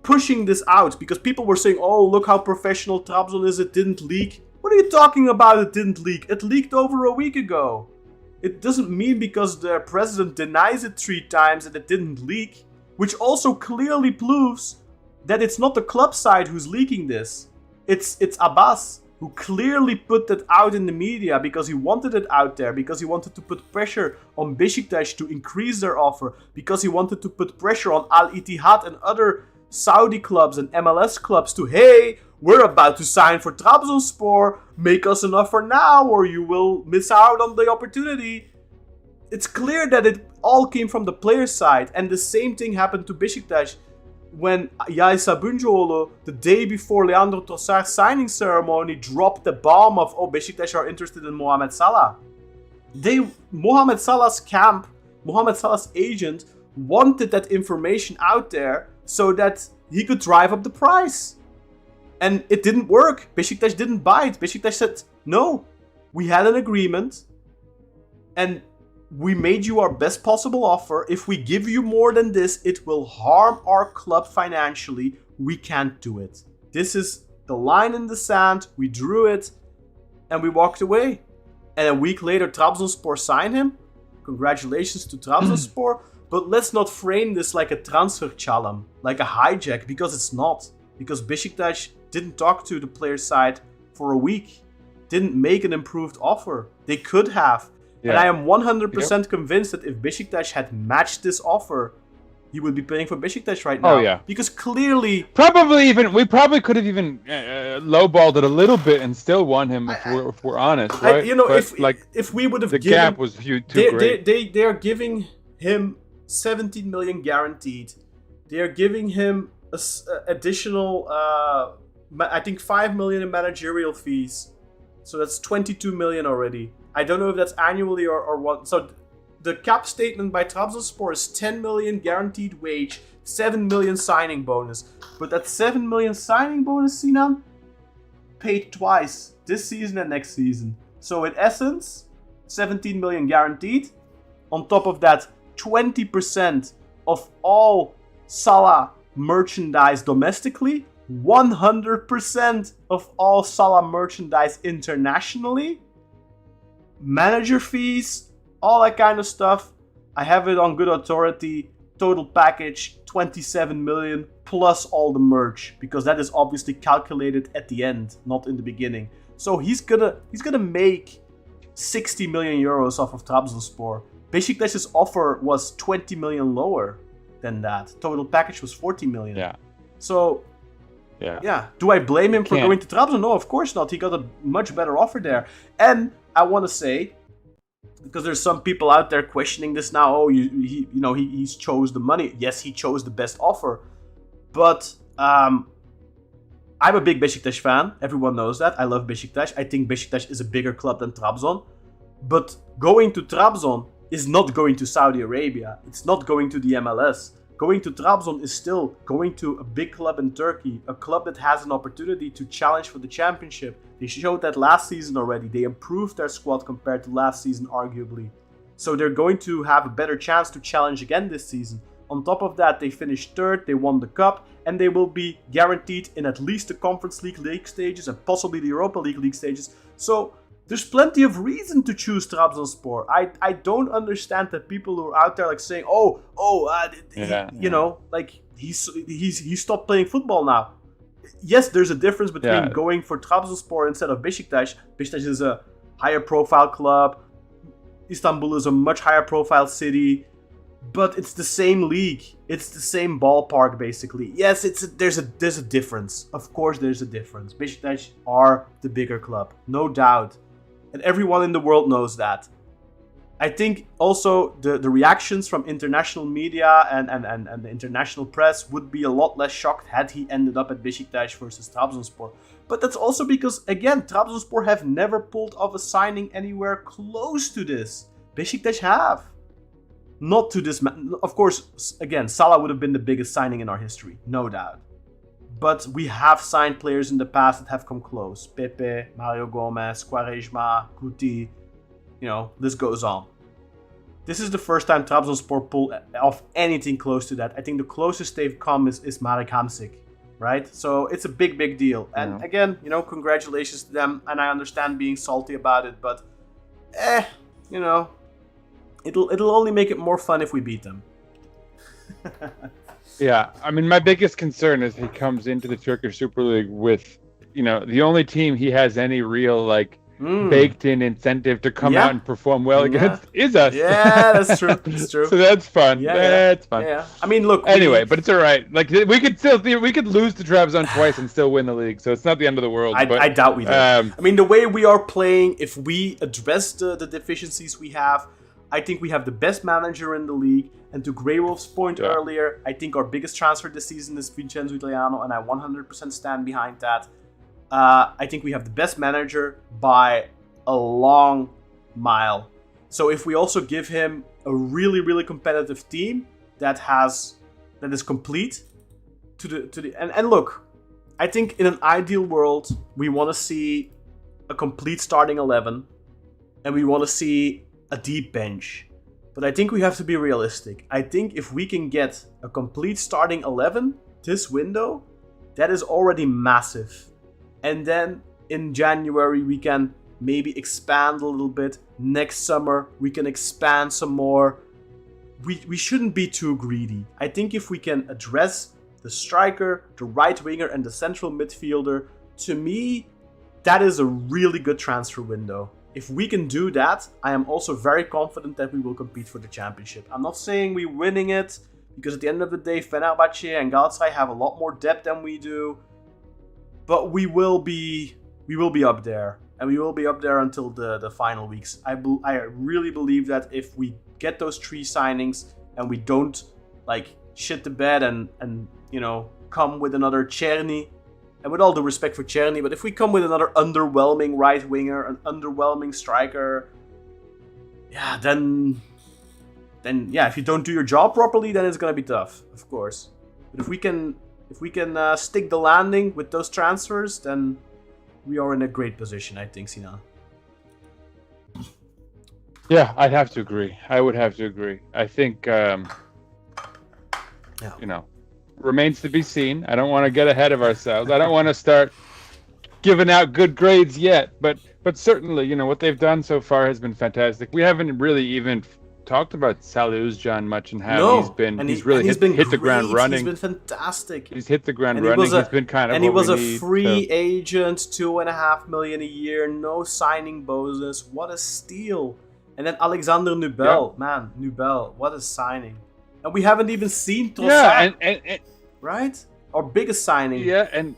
pushing this out because people were saying, oh, look how professional Trabzon is, it didn't leak. What are you talking about, it didn't leak? It leaked over a week ago. It doesn't mean because the president denies it 3 times that it didn't leak, which also clearly proves that it's not the club side who's leaking this. It's Abbas who clearly put that out in the media because he wanted it out there, because he wanted to put pressure on Beşiktaş to increase their offer, because he wanted to put pressure on Al Ittihad and other Saudi clubs and MLS clubs to, hey, we're about to sign for Trabzonspor, make us an offer now or you will miss out on the opportunity. It's clear that it all came from the player side, and the same thing happened to Beşiktaş when Yaisa Buncoğlu, the day before Leandro Trossard's signing ceremony, dropped the bomb of, oh, Beşiktaş are interested in Mohamed Salah. Mohamed Salah's camp, Mohamed Salah's agent, wanted that information out there so that he could drive up the price. And it didn't work. Beşiktaş didn't buy it. Beşiktaş said, no, we had an agreement and we made you our best possible offer. If we give you more than this, it will harm our club financially. We can't do it. This is the line in the sand. We drew it and we walked away. And a week later, Trabzonspor signed him. Congratulations to Trabzonspor. But let's not frame this like a transfer çalım, like a hijack, because it's not. Because Beşiktaş didn't talk to the player side for a week. Didn't make an improved offer. They could have. Yeah. And I am 100% convinced that if Beşiktaş had matched this offer, he would be playing for Beşiktaş right now. Oh, yeah. Because clearly... we probably could have even lowballed it a little bit and still won him if we're honest, right? If we would have the given... gap was too great. They are giving him 17 million guaranteed. They are giving him additional, I think 5 million in managerial fees. So that's 22 million already. I don't know if that's annually or what. So the cap statement by Trabzonspor is 10 million guaranteed wage, 7 million signing bonus. But that 7 million signing bonus, Sinan, paid twice, this season and next season. So in essence, 17 million guaranteed. On top of that, 20% of all Salah merchandise domestically, 100% of all Salah merchandise internationally, manager fees, all that kind of stuff. I have it on good authority. Total package 27 million plus all the merch, because that is obviously calculated at the end, not in the beginning. So he's gonna make 60 million euros off of Trabzonspor. Beşiktaş's offer was 20 million lower than that. Total package was 40 million. Yeah. So, yeah. Do I blame him for going to Trabzon? No, of course not. He got a much better offer there. And I want to say, because there's some people out there questioning this now. Oh, he's chose the money. Yes, he chose the best offer. But I'm a big Beşiktaş fan. Everyone knows that. I love Beşiktaş. I think Beşiktaş is a bigger club than Trabzon. But going to Trabzon is not going to Saudi Arabia. It's not going to the MLS. Going to Trabzon is still going to a big club in Turkey, a club that has an opportunity to challenge for the championship. They showed that last season already. They improved their squad compared to last season, arguably. So they're going to have a better chance to challenge again this season. On top of that, they finished third, they won the cup, and they will be guaranteed in at least the Conference League stages and possibly the Europa League stages. So there's plenty of reason to choose Trabzonspor. I don't understand that people who are out there like saying, he stopped playing football now. Yes, there's a difference between going for Trabzonspor instead of Beşiktaş. Beşiktaş is a higher profile club. Istanbul is a much higher profile city. But it's the same league. It's the same ballpark, basically. Yes, there's a difference. Of course, there's a difference. Beşiktaş are the bigger club, no doubt, and everyone in the world knows that. I think also the reactions from international media and the international press would be a lot less shocked had he ended up at Beşiktaş versus Trabzonspor. But that's also because, again, Trabzonspor have never pulled off a signing anywhere close to this. Beşiktaş have. not to this. Of course, again, Salah would have been the biggest signing in our history, no doubt. But we have signed players in the past that have come close. Pepe, Mario Gomez, Quaresma, Guti. This goes on. This is the first time Trabzonspor pulled off anything close to that. I think the closest they've come is Marek Hamsik, right? So it's a big, big deal. And again, congratulations to them. And I understand being salty about it, but it'll only make it more fun if we beat them. Yeah, I mean, my biggest concern is he comes into the Turkish Super League with, the only team he has any real, baked-in incentive to come out and perform well against is us. Yeah, that's true. That's true. So that's fun. Yeah, that's fun. Yeah. I mean, look. Anyway, but it's all right. We could lose to Trabzon twice and still win the league, so it's not the end of the world. I doubt we do. I mean, the way we are playing, if we address the deficiencies we have, I think we have the best manager in the league. And to Grey Wolf's point earlier, I think our biggest transfer this season is Vincenzo Italiano, and I 100% stand behind that. I think we have the best manager by a long mile. So if we also give him a really, really competitive team that is complete and look, I think in an ideal world we want to see a complete starting 11, and we want to see a deep bench. But I think we have to be realistic. I think if we can get a complete starting 11 this window, that is already massive. And then in January, we can maybe expand a little bit. Next summer, we can expand some more. We shouldn't be too greedy. I think if we can address the striker, the right winger, and the central midfielder, to me, that is a really good transfer window. If we can do that, I am also very confident that we will compete for the championship. I'm not saying we're winning it, because at the end of the day, Fenerbahce and Galatasaray have a lot more depth than we do. But we will be up there, and we will be up there until the final weeks. I really believe that if we get those 3 signings and we don't shit the bed and come with another Czerny. And with all due respect for Czerny, but if we come with another underwhelming right winger, an underwhelming striker, then if you don't do your job properly, then it's gonna be tough, of course. But if we can stick the landing with those transfers, then we are in a great position, I think, Sinan. Yeah, I'd have to agree. I would have to agree. I think, remains to be seen. I don't want to get ahead of ourselves. I don't want to start giving out good grades yet, but certainly, what they've done so far has been fantastic. We haven't really even talked about Salih Özcan much and how he's been hit the ground running. He's been fantastic. He's hit the ground running. He's been kind of and he was a free agent, $2.5 million a year, no signing bonus. What a steal! And then Alexander Nubel, Nubel, what a signing! And we haven't even seen Trossard, and right? Our biggest signing. Yeah, and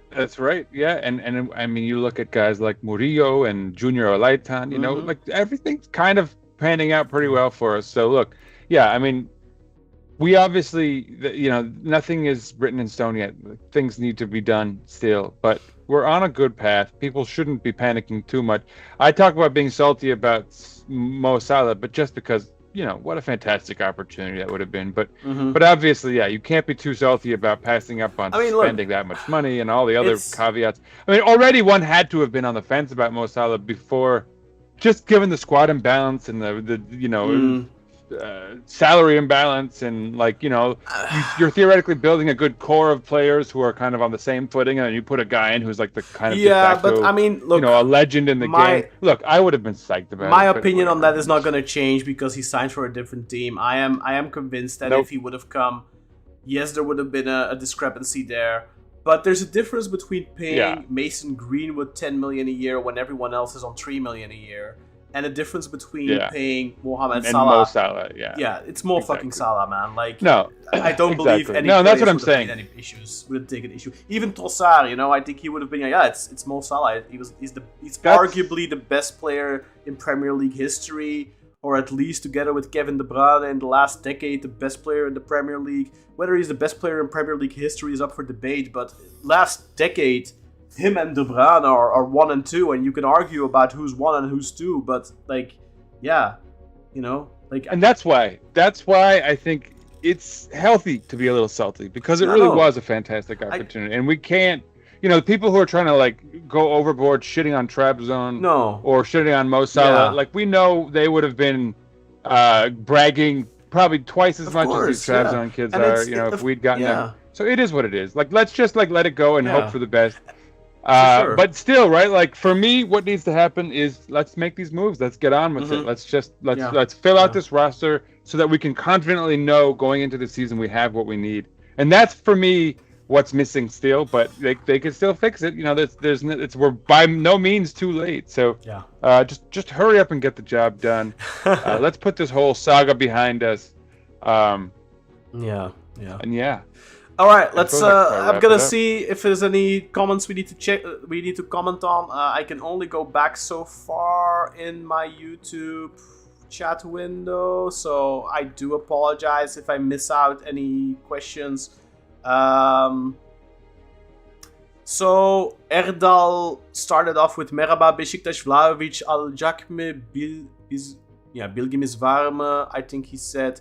that's right. Yeah, and I mean, you look at guys like Murillo and Junior Olaitan. Everything's kind of panning out pretty well for us. So look, I mean, we obviously, nothing is written in stone yet. Things need to be done still, but we're on a good path. People shouldn't be panicking too much. I talk about being salty about Mo Salah, but just because. What a fantastic opportunity that would have been. But obviously, you can't be too salty about passing up on spending that much money and all the other caveats. I mean, already one had to have been on the fence about Mo Salah before, just given the squad imbalance and the salary imbalance and you're theoretically building a good core of players who are kind of on the same footing, and then you put a guy in who's like the kind of de facto, but I mean, look, a legend in the game. Look, I would have been psyched about my opinion on that is not going to change because he signed for a different team. I am convinced that if he would have come, yes, there would have been a discrepancy there. But there's a difference between paying Mason Greenwood $10 million a year when everyone else is on $3 million a year. And the difference between paying Mohamed Salah. Mo Salah, it's more fucking Salah, man. No, I don't believe any. No, that's what I'm saying. Any issues would have taken issue. Even Trossard, I think he would have been. It's Mo Salah. He's arguably the best player in Premier League history, or at least together with Kevin De Bruyne in the last decade, the best player in the Premier League. Whether he's the best player in Premier League history is up for debate, but last decade. Him and De Bruyne are 1 and 2, and you can argue about who's 1 and who's 2, but Like, and that's why I think it's healthy to be a little salty, because it really was a fantastic opportunity, and we can't. People who are trying to like go overboard, shitting on Trabzon, or shitting on Mo Salah, like we know they would have been bragging probably twice as much as these Trabzon kids are. If we'd gotten them. So it is what it is. Like, let's just like let it go and hope for the best. But still, right? Like, for me, what needs to happen is let's make these moves. Let's get on with it. Let's fill out this roster so that we can confidently know going into the season we have what we need. And that's, for me, what's missing still. But they can still fix it. We're by no means too late. So just hurry up and get the job done. Let's put this whole saga behind us. And all right, let's. I'm gonna see if there's any comments we need to check. We need to comment on. I can only go back so far in my YouTube chat window, so I do apologize if I miss out any questions. So Erdal started off with Merhaba Beşiktaş Vlahovic alacak mı bilgimiz var mı? I think he said.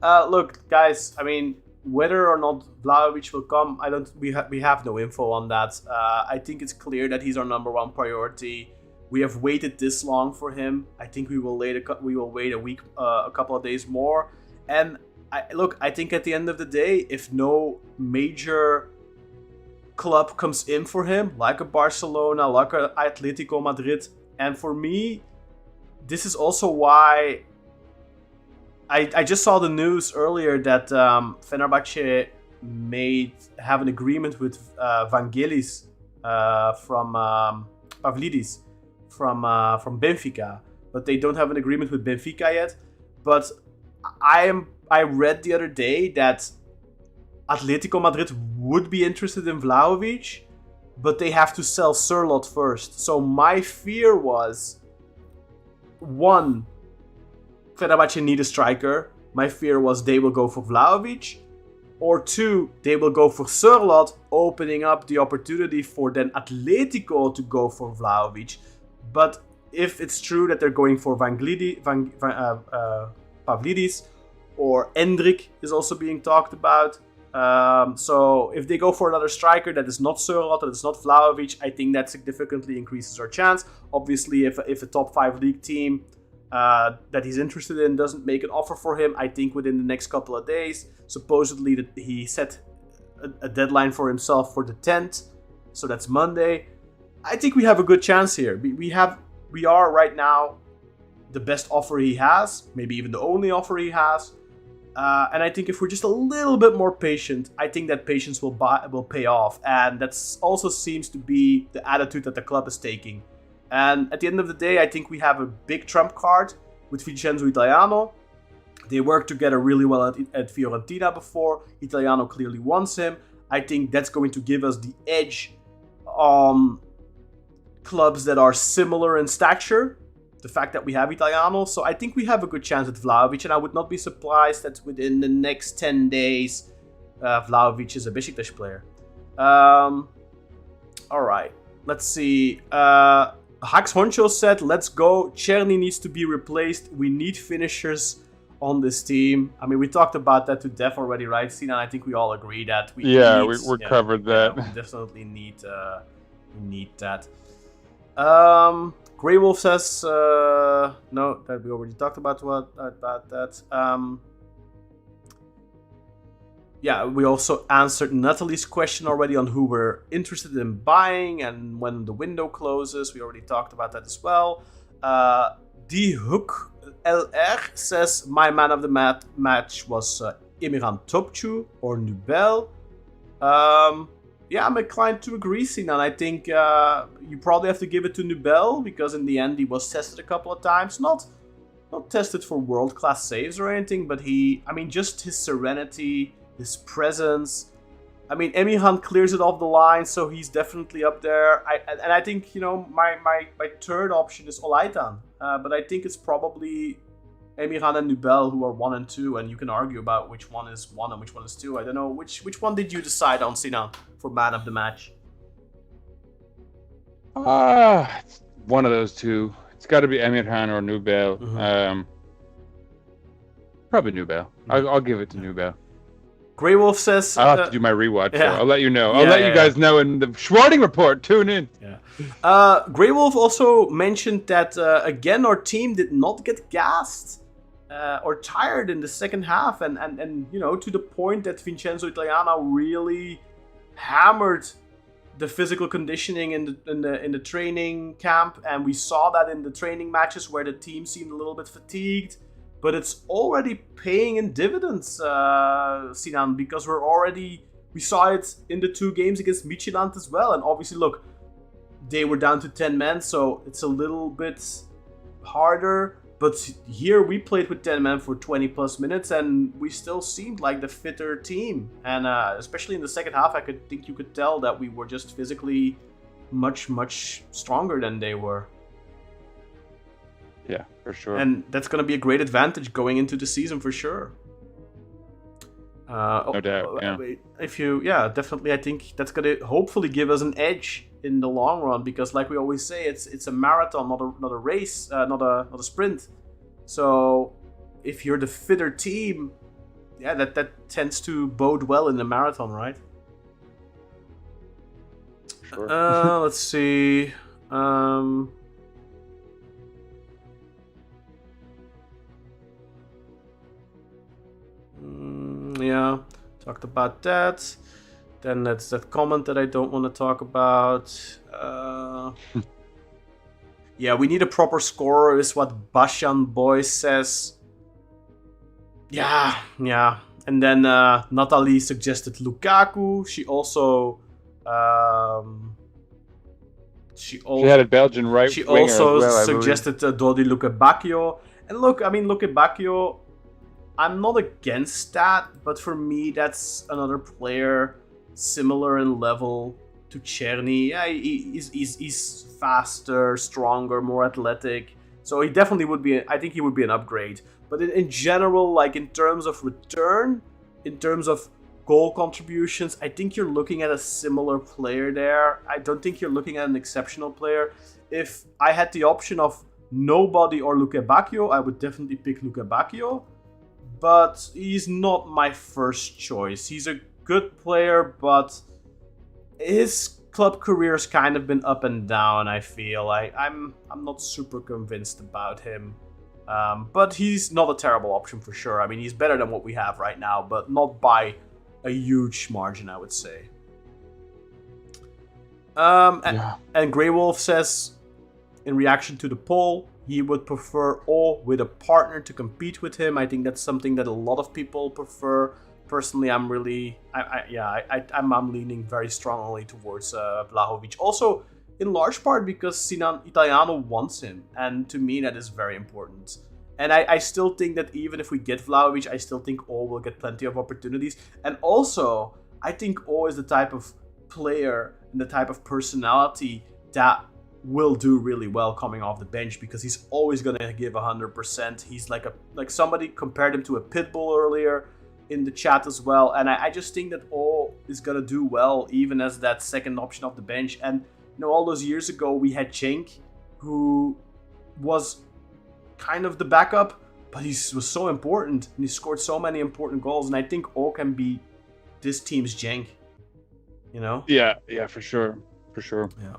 Look, guys. I mean, whether or not Vlahovic will come, we have no info on that. I think it's clear that he's our number one priority. We have waited this long for him. I think we will wait a week, a couple of days more. And I think at the end of the day, if no major club comes in for him, like a Barcelona, like a Atletico Madrid, and for me, this is also why. I just saw the news earlier that Fenerbahce have an agreement with Vangelis from Pavlidis from Benfica, but they don't have an agreement with Benfica yet. But I read the other day that Atletico Madrid would be interested in Vlahovic, but they have to sell Sørloth first. So my fear was, one, Fenerbahce need a striker. My fear was they will go for Vlahovic. Or two, they will go for Sørloth, opening up the opportunity for then Atletico to go for Vlahovic. But if it's true that they're going for Pavlidis, or Endrick is also being talked about. So if they go for another striker that is not Sørloth, that is not Vlahovic, I think that significantly increases our chance. Obviously, if a top 5 league team that he's interested in doesn't make an offer for him, I think within the next couple of days, supposedly that he set a deadline for himself for the 10th, so that's Monday. I think we have a good chance here. We are right now the best offer he has, maybe even the only offer he has. And I think if we're just a little bit more patient, I think that patience will pay off. And that also seems to be the attitude that the club is taking. And at the end of the day, I think we have a big trump card with Vincenzo Italiano. They worked together really well at Fiorentina before. Italiano clearly wants him. I think that's going to give us the edge on clubs that are similar in stature. The fact that we have Italiano. So I think we have a good chance at Vlahovic. And I would not be surprised that within the next 10 days, Vlahovic is a Beşiktaş player. All right. Let's see. Hax Honcho said, let's go. Czerny needs to be replaced. We need finishers on this team. I mean, we talked about that to death already, right, Sinan? I think we all agree that we covered that. We definitely need that. Grey Wolf says, no, that we already talked about that. We also answered Natalie's question already on who we're interested in buying and when the window closes. We already talked about that as well. Die Hook LR says, my man of the match was Emirhan Topçu or Nubel. I'm inclined to agree, Sinan. I think you probably have to give it to Nubel because in the end he was tested a couple of times. Not tested for world-class saves or anything, but just his serenity, his presence. I mean, Emirhan clears it off the line, so he's definitely up there. I think, my third option is Olaitan. But I think it's probably Emirhan and Nubel who are 1 and 2, and you can argue about which one is 1 and which one is 2. I don't know. Which one did you decide on, Sinan, for man of the match? It's one of those two. It's got to be Emirhan or Nubel. Mm-hmm. Probably Nubel. I'll give it to Nubel. Grey Wolf says... I'll have to do my rewatch. yeah. So I'll let you know. I'll let you guys know in the Schwarting report. Tune in. Yeah. Grey Wolf also mentioned that, again, our team did not get gassed or tired in the second half. And you know, to the point that Vincenzo Italiano really hammered the physical conditioning in the training camp. And we saw that in the training matches where the team seemed a little bit fatigued. But it's already paying in dividends, Sinan, because we saw it in the 2 games against Midtjylland as well. And obviously, look, they were down to 10 men, so it's a little bit harder. But here we played with 10 men for 20 plus minutes, and we still seemed like the fitter team. And especially in the second half, you could tell that we were just physically much, much stronger than they were. Yeah, for sure. And that's going to be a great advantage going into the season for sure. No doubt. Yeah. Definitely. I think that's going to hopefully give us an edge in the long run, because, like we always say, it's a marathon, not a race, not a sprint. So, if you're the fitter team, yeah, that tends to bode well in the marathon, right? Sure. Let's see. Yeah, talked about that. Then that's that comment that I don't want to talk about. Yeah, we need a proper scorer, is what Bashan Boy says. Yeah. And then Natalie suggested Lukaku. She also she had a Belgian right She winger also as well, suggested Dodi Lukebakio. And look, I mean, Lukebakio, I'm not against that, but for me, that's another player similar in level to Czerny. Yeah, he's faster, stronger, more athletic. So he definitely would be, I think he would be an upgrade. But in general, like in terms of return, in terms of goal contributions, I think you're looking at a similar player there. I don't think you're looking at an exceptional player. If I had the option of nobody or Lukebakio, I would definitely pick Lukebakio. But he's not my first choice. He's a good player, but his club career's kind of been up and down, I feel. I'm not super convinced about him. But he's not a terrible option for sure. I mean, he's better than what we have right now, but not by a huge margin, I would say. And Grey Wolf says, in reaction to the poll, he would prefer O with a partner to compete with him. I think that's something that a lot of people prefer. Personally, I'm leaning very strongly towards Vlahovic. Also, in large part because Sinan Italiano wants him, and to me that is very important. And I still think that even if we get Vlahovic, I still think O will get plenty of opportunities. And also, I think O is the type of player and the type of personality that will do really well coming off the bench, because he's always going to give 100%. He's like somebody compared him to a pit bull earlier in the chat as well. And I just think that O is going to do well even as that second option off the bench. And you know, all those years ago we had Cenk, who was kind of the backup, but he was so important and he scored so many important goals. And I think O can be this team's Cenk, you know? Yeah, for sure. Yeah.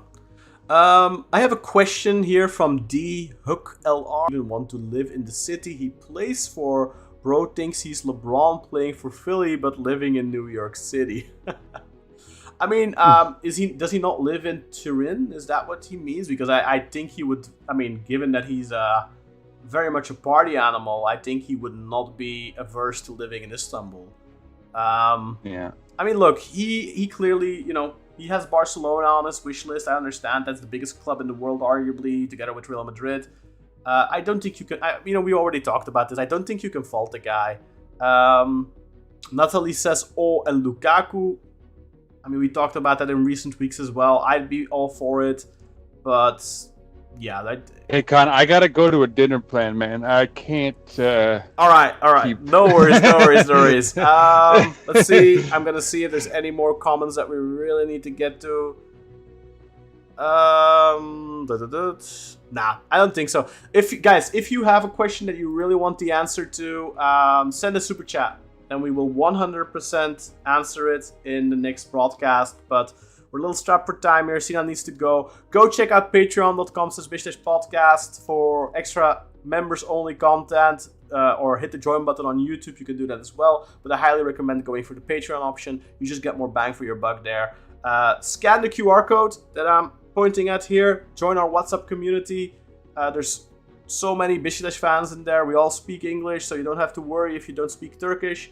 I have a question here from D Hook LR. He didn't want to live in the city he plays for. Bro thinks he's LeBron playing for Philly but living in New York City. I mean, does he not live in Turin? Is that what he means? Because I think he would. I mean, given that he's very much a party animal, I think he would not be averse to living in Istanbul. Yeah. I mean, look, he clearly, you know, he has Barcelona on his wish list. I understand that's the biggest club in the world, arguably, together with Real Madrid. I don't think you can... we already talked about this. I don't think you can fault the guy. Natalie says O and Lukaku. I mean, we talked about that in recent weeks as well. I'd be all for it. But, yeah. Hey, Con, I got to go to a dinner plan, man. I can't... All right. No worries. Let's see. I'm going to see if there's any more comments that we really need to get to. Nah, I don't think so. If you have a question that you really want the answer to, send a super chat, and we will 100% answer it in the next broadcast. But we're a little strapped for time here. Sinan needs to go. Go check out patreon.com/Beşiktaş for extra members-only content, or hit the join button on YouTube. You can do that as well. But I highly recommend going for the Patreon option. You just get more bang for your buck there. Scan the QR code that I'm pointing at here. Join our WhatsApp community. There's so many Beşiktaş fans in there. We all speak English, so you don't have to worry if you don't speak Turkish.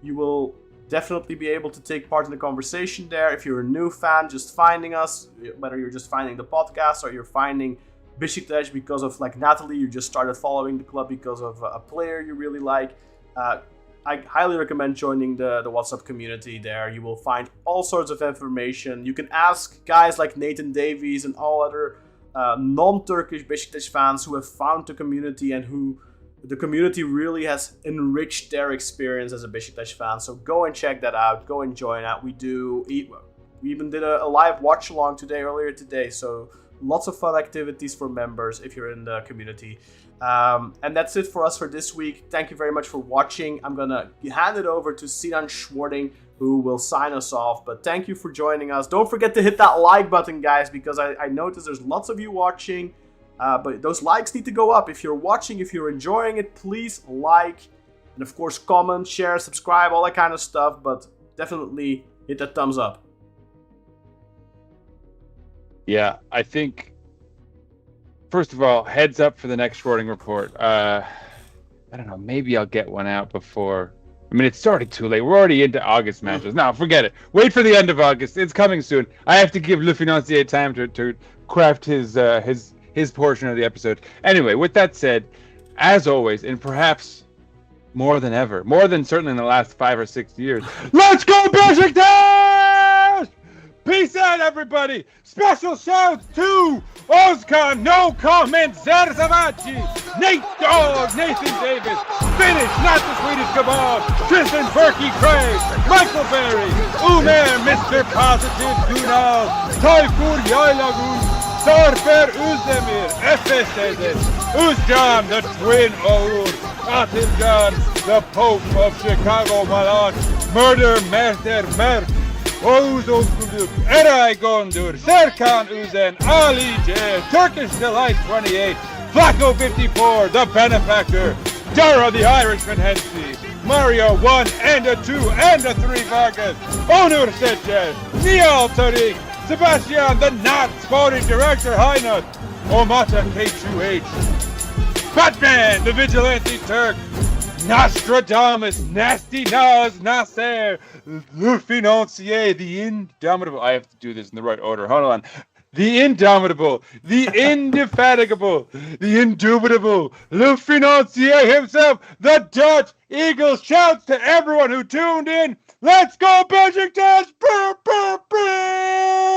You will definitely be able to take part in the conversation there. If you're a new fan, just finding us, whether you're just finding the podcast or you're finding Beşiktaş because of, like Natalie, you just started following the club because of a player you really like. I highly recommend joining the WhatsApp community there. You will find all sorts of information. You can ask guys like Nathan Davies and all other non-Turkish Beşiktaş fans who have found the community and who the community really has enriched their experience as a Beşiktaş fan. So go and check that out. Go and join out. We even did a live watch along earlier today. So lots of fun activities for members if you're in the community. And that's it for us for this week. Thank you very much for watching. I'm gonna hand it over to Sinan Schwarting, who will sign us off. But thank you for joining us. Don't forget to hit that like button, guys, because I noticed there's lots of you watching. But those likes need to go up. If you're watching, if you're enjoying it, please like. And of course, comment, share, subscribe, all that kind of stuff. But definitely hit that thumbs up. Yeah, I think, first of all, heads up for the next Schwarting report. I don't know, maybe I'll get one out before. I mean, it's already too late. We're already into August matches. No, forget it. Wait for the end of August. It's coming soon. I have to give Le Financier time to craft his portion of the episode. Anyway, with that said, as always, and perhaps more than ever, more than certainly in the last 5 or 6 years, let's go Beşiktaş! Peace out, everybody! Special shouts to Ozkan, No Comment, Zerzavaci, Nate Dogg, Nathan Davis, Finish, Not the Swedish Kebab, Tristan Berkey Craig, Michael Berry, Umer, Mr. Positive Gunal, Tayfur Yaylagun, Sarper Özdemir, Efes Sezer, Özcan, the Twin Oğur, Atilgan, the Pope of Chicago Malak, Murder, Mert, Oğuz Özgürlük, Eray Gondur, Serkan Üzen, Ali J, Turkish Delight 28, Flacco 54, the Benefactor, Dara the Irishman Hensey, Mario 1 and a 2 and a 3 Vargas, Onur Seçer, Niall Tariq, Sebastian the Not Sporting Director Haynat, Omata K2H, Batman the Vigilante Turk, Nostradamus, Nasty Nas, Nasser, Le Financier, the Indomitable. I have to do this in the right order. Hold on. The Indomitable, the Indefatigable, the Indubitable, Le Financier himself, the Dutch Eagle. Shouts to everyone who tuned in. Let's go Beşiktaş! Brr, brr, brr.